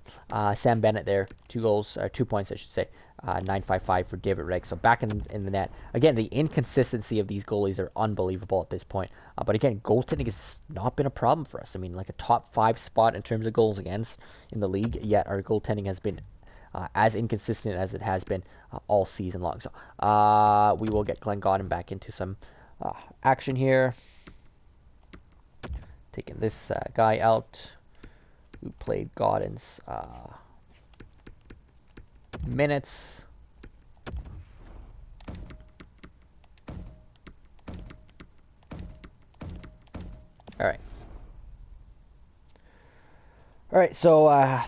Sam Bennett there, 2 goals, or 2 points, I should say. 9-5-5 for David Rigg. So back in the net. Again, the inconsistency of these goalies are unbelievable at this point. But again, goaltending has not been a problem for us. I mean, like a top 5 spot in terms of goals against in the league, yet our goaltending has been as inconsistent as it has been all season long. So we will get Glenn Godden back into some action here. Taking this guy out who played Godden's minutes. All right, so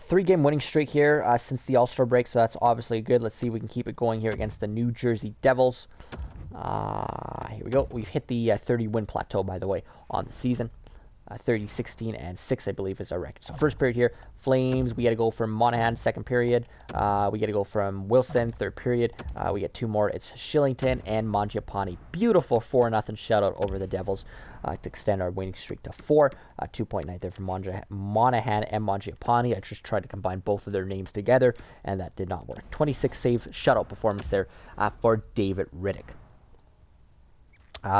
3-game winning streak here since the All-Star break, so that's obviously good. Let's see if we can keep it going here against the New Jersey Devils. Here we go. We've hit the 30-win plateau, by the way, on the season. 30, 16, and 6, I believe, is our record. So first period here, Flames, we get a goal from Monahan, second period. We get a goal from Wilson, third period. We get 2 more. It's Shillington and Mangiapane. Beautiful 4-0 shutout over the Devils to extend our winning streak to 4. 2.9 there from Monahan and Mangiapane. I just tried to combine both of their names together, and that did not work. 26 save shutout performance there for David Riddick.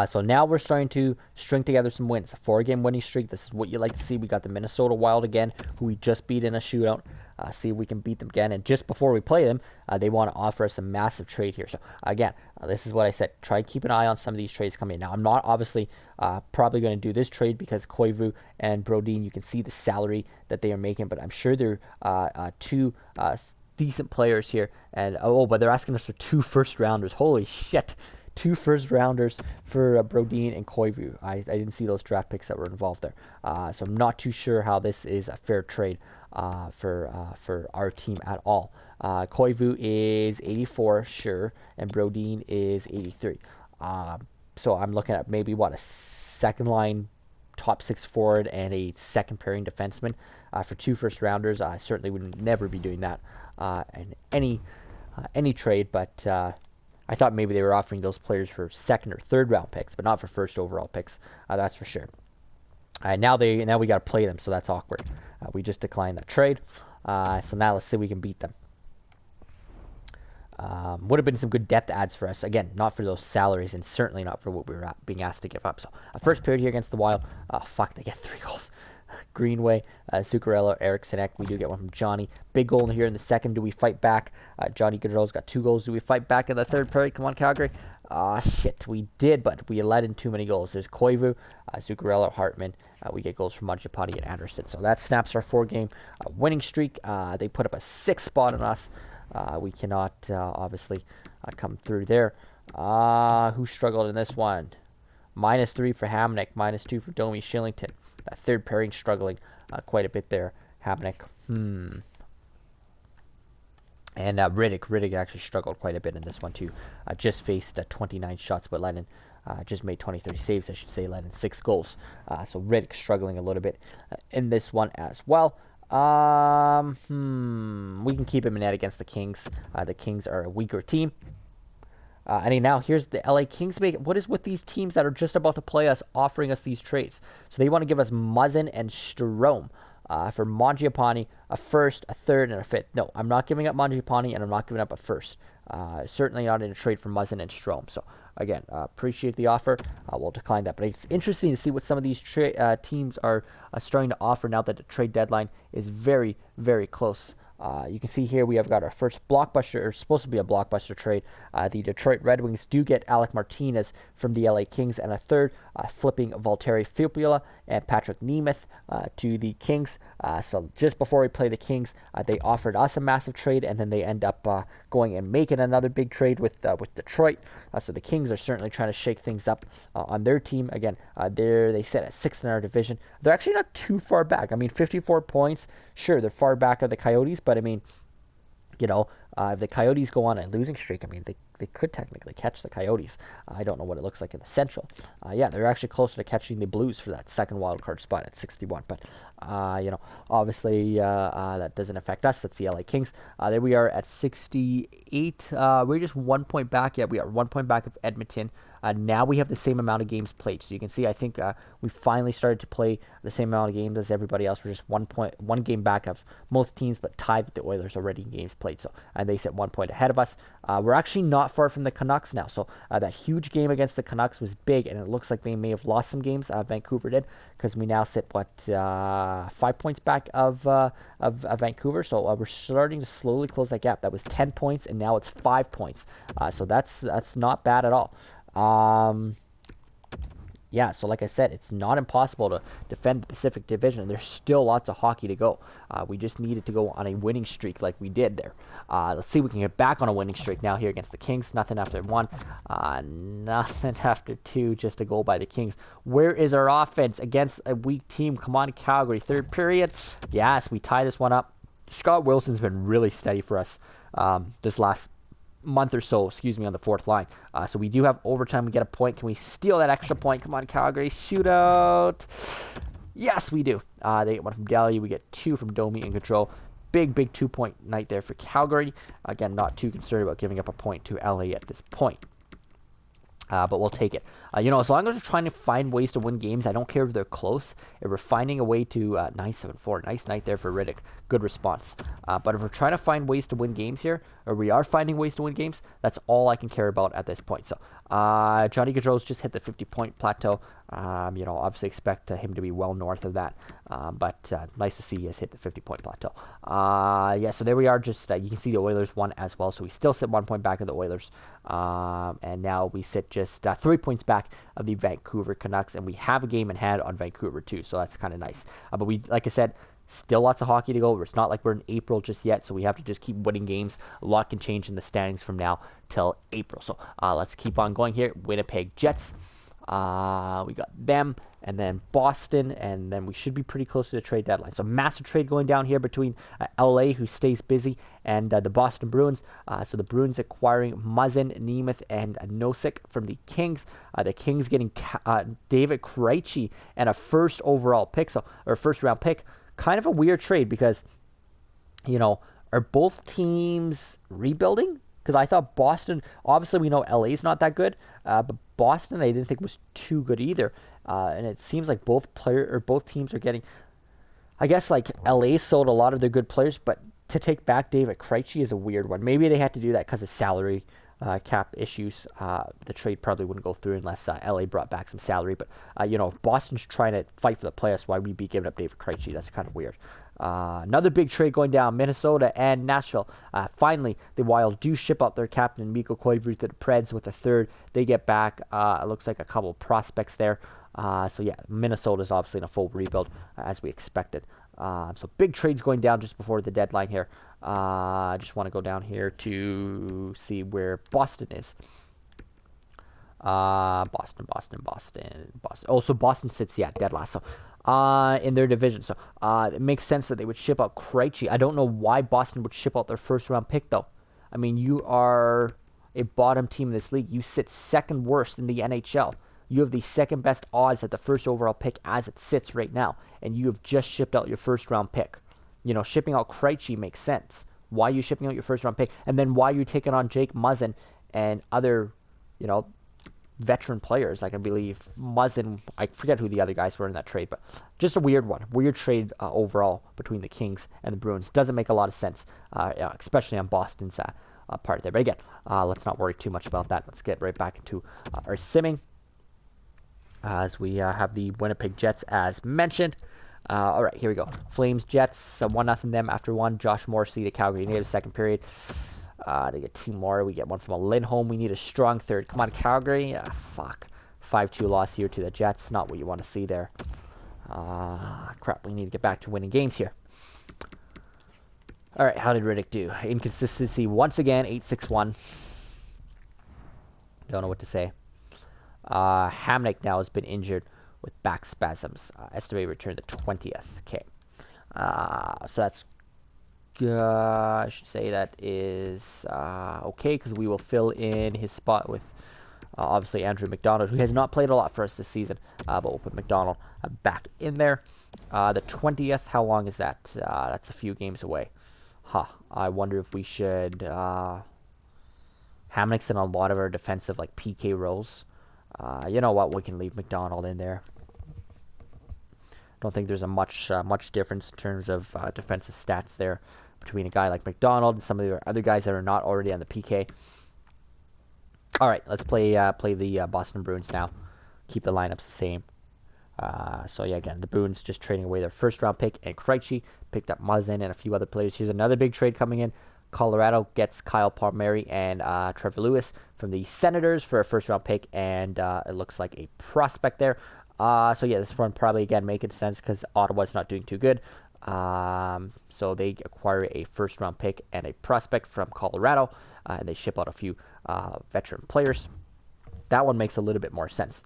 So now we're starting to string together some wins. A 4-game winning streak. This is what you like to see. We got the Minnesota Wild again, who we just beat in a shootout. See if we can beat them again. And just before we play them, they want to offer us a massive trade here. So again, this is what I said. Try to keep an eye on some of these trades coming in. Now, I'm not obviously probably going to do this trade because Koivu and Brodin, you can see the salary that they are making. But I'm sure they're 2 decent players here. And but they're asking us for 2 first-rounders. Holy shit. 2 first-rounders for Brodin and Koivu. I didn't see those draft picks that were involved there. So I'm not too sure how this is a fair trade for our team at all. Koivu is 84, sure, and Brodin is 83. So I'm looking at maybe, a second-line top 6 forward and a second-pairing defenseman for 2 first-rounders. I certainly would never be doing that in any trade, but I thought maybe they were offering those players for second or third round picks, but not for first overall picks. That's for sure. Now we got to play them, so that's awkward. We just declined that trade. So now let's see if we can beat them. Would have been some good depth adds for us. Again, not for those salaries, and certainly not for what we were being asked to give up. So first period here against the Wild. They get 3 goals. Greenway, Zuccarello, Eriksson, we do get one from Johnny. Big goal here in the second. Do we fight back? Johnny Gaudreau's got 2 goals. Do we fight back in the third period? Come on, Calgary. Shit, we did, but we let in too many goals. There's Koivu, Zuccarello, Hartman. We get goals from Mangiapane and Anderson. So that snaps our 4-game winning streak. They put up a 6th spot on us. We cannot, obviously, come through there. Who struggled in this one? -3 for Hamnick, -2 for Domi Shillington. That third pairing struggling quite a bit there. Hamnick. And Riddick actually struggled quite a bit in this one too. Just faced 29 shots, but let in just made 23 saves, I should say, let in 6 goals. So Riddick struggling a little bit in this one as well. We can keep him in net against the Kings. The Kings are a weaker team. Now here's the LA Kings. What is with these teams that are just about to play us offering us these trades? So they want to give us Muzzin and Strome for Mangiapane, a first, a third, and a fifth. No, I'm not giving up Mangiapane, and I'm not giving up a first. Certainly not in a trade for Muzzin and Strome. So again, appreciate the offer. We'll decline that. But it's interesting to see what some of these teams are starting to offer now that the trade deadline is very, very close. You can see here we have got our first blockbuster, or supposed to be a blockbuster trade. The Detroit Red Wings do get Alec Martinez from the LA Kings, and a third, flipping Valtteri Filppula and Patrick Nemeth to the Kings. So just before we play the Kings, they offered us a massive trade, and then they end up going and making another big trade with Detroit. So the Kings are certainly trying to shake things up on their team. Again, they sit at 6th in our division. They're actually not too far back. 54 points. Sure, they're far back of the Coyotes, but if the Coyotes go on a losing streak, they could technically catch the Coyotes. I don't know what it looks like in the Central. They're actually closer to catching the Blues for that second wildcard spot at 61. But, obviously that doesn't affect us. That's the LA Kings. There we are at 68. We're just 1 point back. Yeah, we are 1 point back of Edmonton. Now we have the same amount of games played. So you can see, I think we finally started to play the same amount of games as everybody else. We're just 1 game back of most teams, but tied with the Oilers already in games played. So they sit 1 point ahead of us. We're actually not far from the Canucks now. So that huge game against the Canucks was big, and it looks like they may have lost some games. Vancouver did, because we now sit 5 points back of Vancouver. So we're starting to slowly close that gap. That was 10 points, and now it's 5 points. So that's not bad at all. So like I said, it's not impossible to defend the Pacific Division. There's still lots of hockey to go. We just needed to go on a winning streak like we did there. Let's see if we can get back on a winning streak now here against the Kings. Nothing after 1. Nothing after 2. Just a goal by the Kings. Where is our offense against a weak team? Come on, Calgary. Third period. Yes, we tie this one up. Scott Wilson's been really steady for us this last month or so, on the 4th line. So we do have overtime. We get a point. Can we steal that extra point? Come on, Calgary. Shootout. Yes, we do. They get one from Delhi. We get 2 from Domi in control. Big 2-point night there for Calgary. Again, not too concerned about giving up a point to LA at this point. But we'll take it. As long as we're trying to find ways to win games, I don't care if they're close. If we're finding a way to 9-7-4, nice night there for Riddick. Good response. But if we're trying to find ways to win games here, or we are finding ways to win games, that's all I can care about at this point. So Johnny Gaudreau's just hit the 50-point plateau. Obviously expect him to be well north of that. But nice to see he has hit the 50-point plateau. So there we are. Just you can see the Oilers won as well. So we still sit 1 point back of the Oilers. And now we sit just 3 points back of the Vancouver Canucks, and we have a game in hand on Vancouver too, so that's kind of nice. But we, like I said, still lots of hockey to go. It's not like we're in April just yet, so we have to just keep winning games. A lot can change in the standings from now till April. So let's keep on going here. Winnipeg Jets. We got them, and then Boston, and then we should be pretty close to the trade deadline. So massive trade going down here between LA, who stays busy, and the Boston Bruins. So the Bruins acquiring Muzzin, Nemeth, and Nosek from the Kings. The Kings getting David Krejci and a first round pick. Kind of a weird trade because, are both teams rebuilding? Because I thought Boston, obviously we know LA's not that good, but Boston I didn't think was too good either. And it seems like both teams are getting, I guess like LA sold a lot of their good players, but to take back David Krejci is a weird one. Maybe they had to do that because of salary cap issues. The trade probably wouldn't go through unless LA brought back some salary. But, if Boston's trying to fight for the playoffs, why would we be giving up David Krejci? That's kind of weird. Another big trade going down, Minnesota and Nashville. Finally, the Wild do ship out their captain, Mikko Koivu, to the Preds with a third. They get back, it looks like a couple of prospects there. Minnesota's obviously in a full rebuild, as we expected. So big trades going down just before the deadline here. I just want to go down here to see where Boston is. Boston. Oh, so Boston sits, dead last. So, in their division. So, it makes sense that they would ship out Krejci. I don't know why Boston would ship out their first round pick, though. I mean, you are a bottom team in this league. You sit second worst in the NHL. You have the second best odds at the first overall pick as it sits right now. And you have just shipped out your first round pick. Shipping out Krejci makes sense. Why are you shipping out your first round pick? And then why are you taking on Jake Muzzin and other, veteran players? I can believe Muzzin, I forget who the other guys were in that trade, but just a weird one. Weird trade overall between the Kings and the Bruins. Doesn't make a lot of sense, especially on Boston's part there. But again, let's not worry too much about that. Let's get right back into our simming. As we have the Winnipeg Jets as mentioned. All right, here we go. Flames, Jets, 1-0 them after one. Josh Morrissey, the Calgary native, second period. They get 2 more. We get one from a Lindholm. We need a strong third. Come on, Calgary. Fuck. 5-2 loss here to the Jets. Not what you want to see there. Crap. We need to get back to winning games here. All right, how did Riddick do? Inconsistency once again, 8-6-1. Don't know what to say. Hamnick now has been injured with back spasms. Estimated return the 20th. Okay. So that's I should say that is okay, because we will fill in his spot with obviously Andrew McDonald, who has not played a lot for us this season, but we'll put McDonald back in there. The 20th, how long is that? That's a few games away. I wonder if we should Hamnick's in a lot of our defensive PK roles. You know what? We can leave McDonald in there. Don't think there's a much difference in terms of defensive stats there between a guy like McDonald and some of the other guys that are not already on the PK. All right, let's play the Boston Bruins now. Keep the lineups the same. Again, the Bruins just trading away their first round pick and Krejci, picked up Muzzin and a few other players. Here's another big trade coming in. Colorado gets Kyle Palmieri and Trevor Lewis from the Senators for a first round pick, and it looks like a prospect there. This one probably again making sense because Ottawa's not doing too good. So they acquire a first round pick and a prospect from Colorado, and they ship out a few veteran players. That one makes a little bit more sense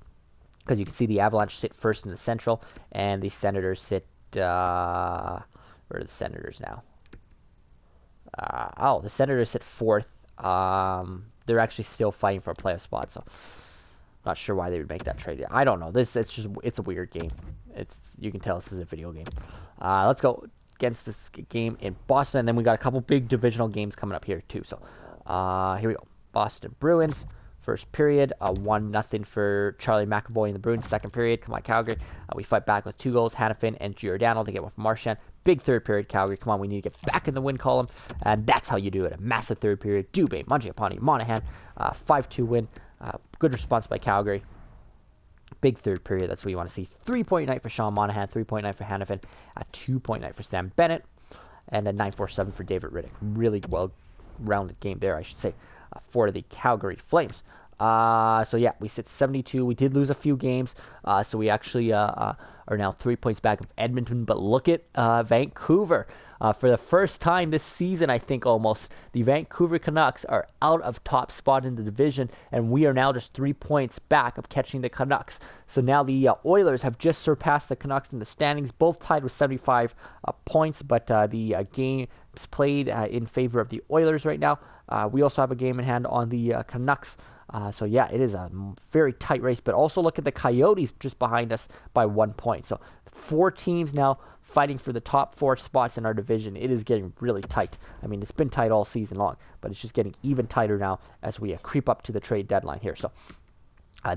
because you can see the Avalanche sit first in the Central, and the Senators sit. Where are the Senators now? The Senators sit fourth. They're actually still fighting for a playoff spot. So, Not sure why they would make that trade. I don't know. It's a weird game. You can tell this is a video game. Let's go against this game in Boston, and then we got a couple big divisional games coming up here too. So here we go. Boston Bruins. First period, 1-0 for Charlie McAvoy in the Bruins. Second period, come on, Calgary. We fight back with 2 goals, Hannafin and Giordano. They get one from Marchand. Big third period, Calgary. Come on, we need to get back in the win column. And that's how you do it. A massive third period. Dubé, Mangiapane, Monahan. 5-2 win. Good response by Calgary. Big third period. That's what you want to see. 3-point night for Sean Monahan. 3-point night for Hannafin. A 2-point night for Sam Bennett. And a 9-4-7 for David Riddick. Really well-rounded game there, I should say, for the Calgary Flames. So yeah, we sit 72. We did lose a few games, so we actually are now 3 points back of Edmonton. But look at Vancouver. For the first time this season, I think almost, the Vancouver Canucks are out of top spot in the division, and we are now just 3 points back of catching the Canucks. So now the Oilers have just surpassed the Canucks in the standings, both tied with 75 points, but the game is played in favor of the Oilers right now. We also have a game in hand on the Canucks. So yeah, it is a very tight race, but also look at the Coyotes just behind us by 1 point. So 4 teams now fighting for the top 4 spots in our division. It is getting really tight. I mean, it's been tight all season long, but it's just getting even tighter now as we creep up to the trade deadline here. So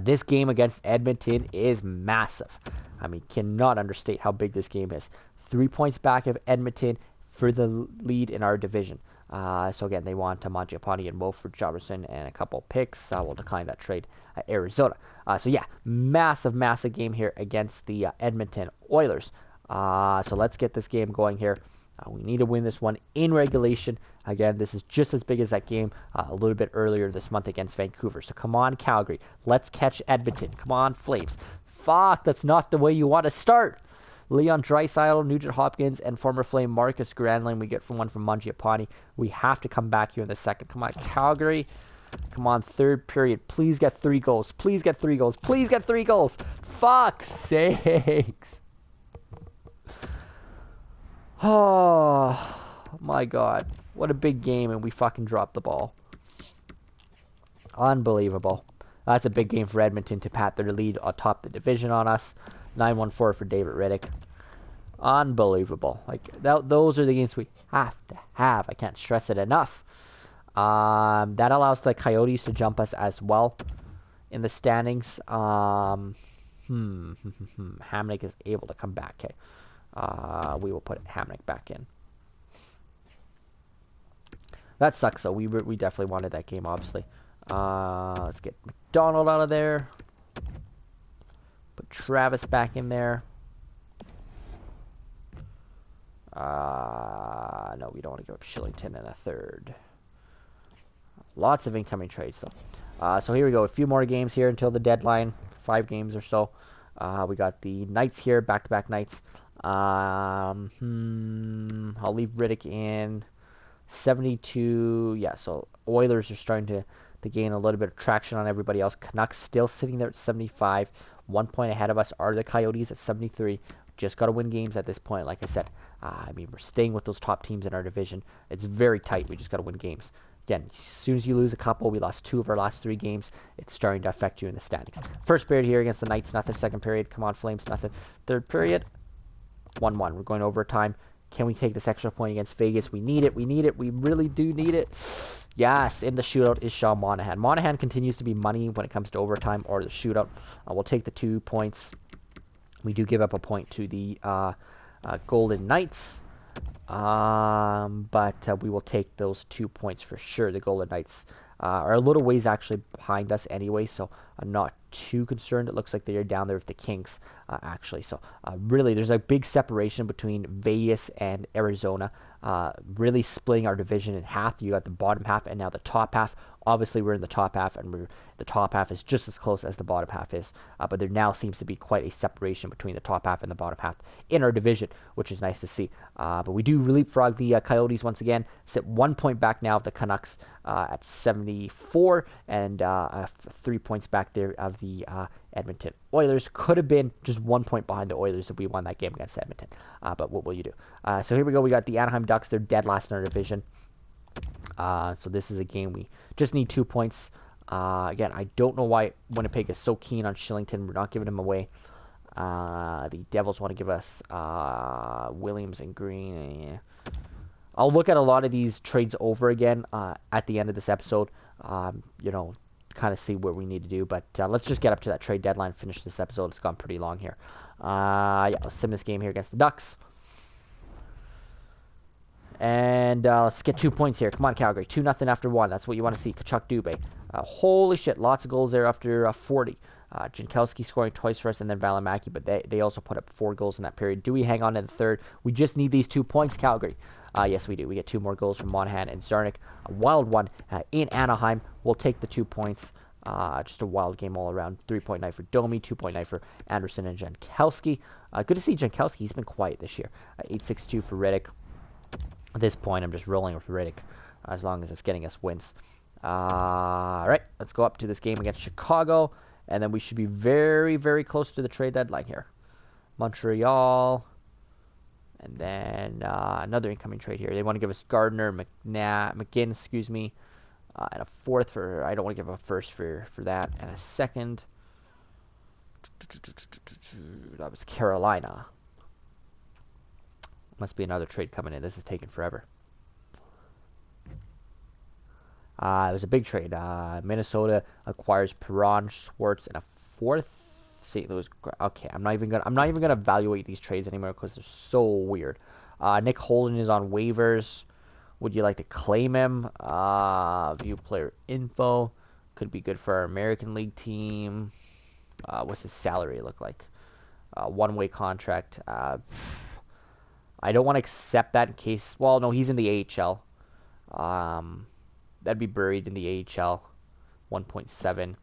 this game against Edmonton is massive. I mean, cannot understate how big this game is. 3 points back of Edmonton for the lead in our division. So again, they want Mangiapane and Wilfred Robertson and a couple picks. We'll decline that trade at Arizona. So yeah, massive game here against the Edmonton Oilers. So let's get this game going here. We need to win this one in regulation. Again, this is just as big as that game a little bit earlier this month against Vancouver. So come on, Calgary. Let's catch Edmonton. Come on, Flames. Fuck, that's not the way you want to start. Leon Draisaitl, Nugent Hopkins, and former Flame Marcus Granlund. We get one from Mangiapane. We have to come back here in the second. Come on, Calgary. Come on, third period. Please get 3 goals. Please get 3 goals. Please get 3 goals. Fuck's sakes. Oh, my God. What a big game, and we fucking dropped the ball. Unbelievable. That's a big game for Edmonton to pat their lead atop the division on us. 9-1-4 for David Riddick. Unbelievable. Like, those are the games we have to have. I can't stress it enough. That allows the Coyotes to jump us as well in the standings. Hamnick is able to come back. Okay. We will put Hamnick back in. That sucks, though. We definitely wanted that game, obviously. Let's get McDonald out of there. Put Travis back in there. No, we don't want to give up Shillington in a third. Lots of incoming trades, though. So here we go. A few more games here until the deadline. 5 games or so. We got the Knights here, back-to-back Knights. I'll leave Riddick in. 72. Yeah, so Oilers are starting to gain a little bit of traction on everybody else. Canucks still sitting there at 75. 1 point ahead of us are the Coyotes at 73. Just got to win games at this point, like I said. I mean, we're staying with those top teams in our division. It's very tight. We just got to win games. Again, as soon as you lose a couple, we lost 2 of our last 3 games, it's starting to affect you in the standings. First period here against the Knights, nothing. Second period, come on, Flames, nothing. Third period, 1-1. We're going overtime. Can we take this extra point against Vegas? We need it. We need it. We really do need it. Yes, in the shootout is Sean Monahan. Monahan continues to be money when it comes to overtime or the shootout. We'll take the 2 points. We do give up a point to the Golden Knights. But we will take those 2 points for sure. The Golden Knights are a little ways actually behind us anyway, so I'm not too concerned. It looks like they are down there with the Kings, actually. So really, there's a big separation between Vegas and Arizona, really splitting our division in half. You got the bottom half and now the top half. Obviously, we're in the top half, and the top half is just as close as the bottom half is. But there now seems to be quite a separation between the top half and the bottom half in our division, which is nice to see. But we do leapfrog the Coyotes once again. Sit 1 point back now of the Canucks at 74, and 3 points back there of the Edmonton Oilers. Could have been just 1 point behind the Oilers if we won that game against Edmonton. But what will you do? So here we go. We got the Anaheim Ducks. They're dead last in our division. So this is a game we just need 2 points Again, I don't know why Winnipeg is so keen on Shillington. We're not giving him away. The Devils want to give us Williams and Green. I'll look at a lot of these trades over again at the end of this episode. Kind of see what we need to do. But let's just get up to that trade deadline, finish this episode. It's gone pretty long here. Let's sim this game here against the Ducks. And let's get 2 points here. Come on, Calgary. 2-0 after 1. That's what you want to see. Kachuk Dubé. Holy shit. Lots of goals there after 40. Jankowski scoring twice for us, and then Valimaki, but they also put up 4 goals in that period. Do we hang on in the third? We just need these 2 points, Calgary. Yes, we do. We get 2 more goals from Monahan and Zarnik. A wild one in Anaheim. We'll take the 2 points. Just a wild game all around. 3-point night for Domi, 2-point night for Anderson and Jankowski. Good to see Jankowski. He's been quiet this year. 8-6-2 for Riddick. At this point, I'm just rolling with Riddick as long as it's getting us wins. All right, let's go up to this game against Chicago. And then we should be very, very close to the trade deadline here. Montreal. And then another incoming trade here. They want to give us Gardner, McGinn, excuse me. And a fourth for... I don't want to give a first for that. And a second. That was Carolina. Must be another trade coming in. This is taking forever. It was a big trade. Minnesota acquires Perron, Schwartz, and a fourth. St. Louis. Okay, I'm not even gonna evaluate these trades anymore because they're so weird. Nick Holden is on waivers. Would you like to claim him? View player info. Could be good for our American League team. What's his salary look like? One-way contract. I don't want to accept that in case. Well, no, he's in the AHL. That'd be buried in the AHL. 1.7.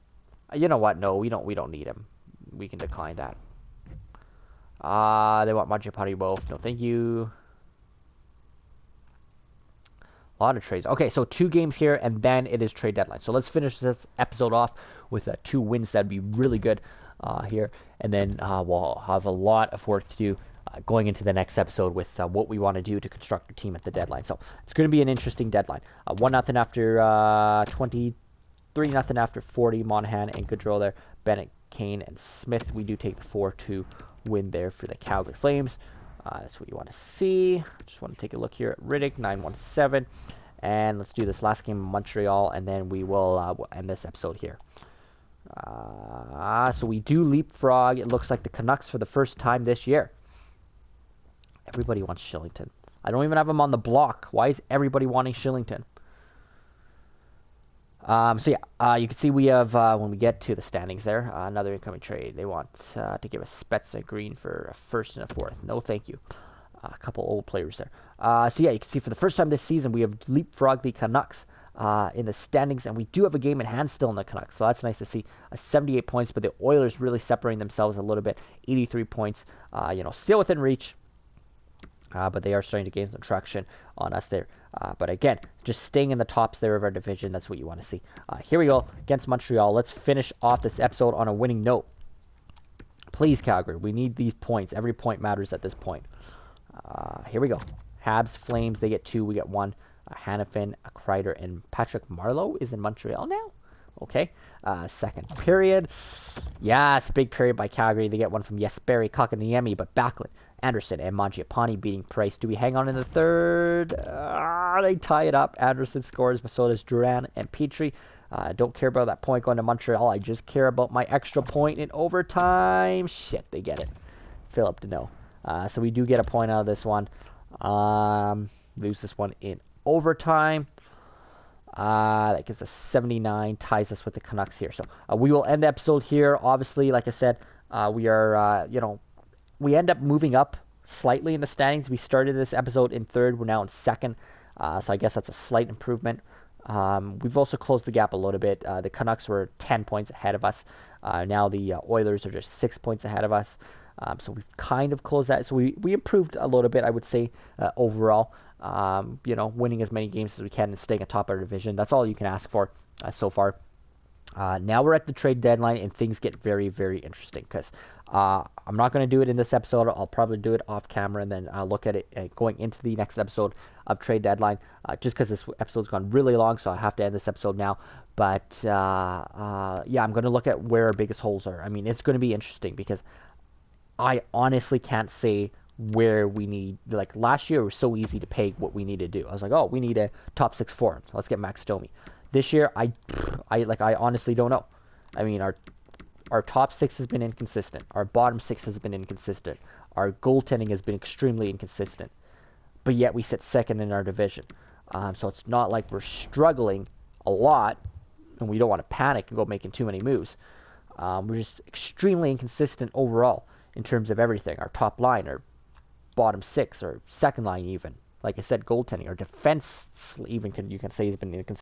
You know what? No, we don't need him. We can decline that. They want Mangiapane both. No, thank you. A lot of trades. Okay, so 2 games here, and then it is trade deadline. So let's finish this episode off with 2 wins. That'd be really good here. And then we'll have a lot of work to do going into the next episode with what we want to do to construct a team at the deadline. So it's going to be an interesting deadline. 1-0 after 20, 3-0 after 40. Monahan and Gaudreau there. Bennett, Kane, and Smith. We do take the 4-2 win there for the Calgary Flames. That's what you want to see. Just want to take a look here at Riddick, 9-1-7. And let's do this last game in Montreal, and then we will we'll end this episode here. So we do leapfrog. It looks like the Canucks for the first time this year. Everybody wants Shillington. I don't even have him on the block. Why is everybody wanting Shillington? You can see we have, when we get to the standings there, another incoming trade. They want to give us Spezza Green for a first and a fourth. No, thank you. A couple old players there. You can see for the first time this season, we have leapfrogged the Canucks in the standings, and we do have a game in hand still in the Canucks. So that's nice to see. 78 points, but the Oilers really separating themselves a little bit. 83 points, still within reach. But they are starting to gain some traction on us there. But again, just staying in the tops there of our division, that's what you want to see. Here we go against Montreal. Let's finish off this episode on a winning note. Please, Calgary, we need these points. Every point matters at this point. Here we go. Habs, Flames, they get 2, we get 1. Hannafin, Kreider, and Patrick Marleau is in Montreal now. Okay. Second period. Yes, big period by Calgary. They get 1 from Jesperi, Kakaniemi, but Backlund, Anderson, and Mangiapane beating Price. Do we hang on in the third? They tie it up. Anderson scores, but so does Duran and Petrie. Don't care about that point going to Montreal. I just care about my extra point in overtime. Shit, they get it. Philip Deneau. So we do get a point out of this one. Lose this one in overtime. That gives us 79, ties us with the Canucks here. So we will end the episode here. Obviously, like I said, we are, we end up moving up slightly in the standings. We started this episode in third. We're now in second. So I guess that's a slight improvement. We've also closed the gap a little bit. The Canucks were 10 points ahead of us. Now the Oilers are just 6 points ahead of us. So we've kind of closed that. So we improved a little bit, I would say, overall. Winning as many games as we can and staying atop our division. That's all you can ask for so far. Now we're at the trade deadline, and things get very, very interesting because I'm not going to do it in this episode. I'll probably do it off camera and then look at it going into the next episode of Trade Deadline, just because this episode's gone really long, so I have to end this episode now. But yeah, I'm going to look at where our biggest holes are. I mean, it's going to be interesting because I honestly can't say where we need. Like last year, it was so easy to peg what we need to do. I was like, oh, we need a top 6 forward. Let's get Max Domi. This year, I honestly don't know. I mean, our top 6 has been inconsistent. Our bottom 6 has been inconsistent. Our goaltending has been extremely inconsistent. But yet we sit second in our division. So it's not like we're struggling a lot, and we don't want to panic and go making too many moves. We're just extremely inconsistent overall in terms of everything. Our top line, our bottom 6, or second line even. Like I said, goaltending. Our defense even you can say has been inconsistent.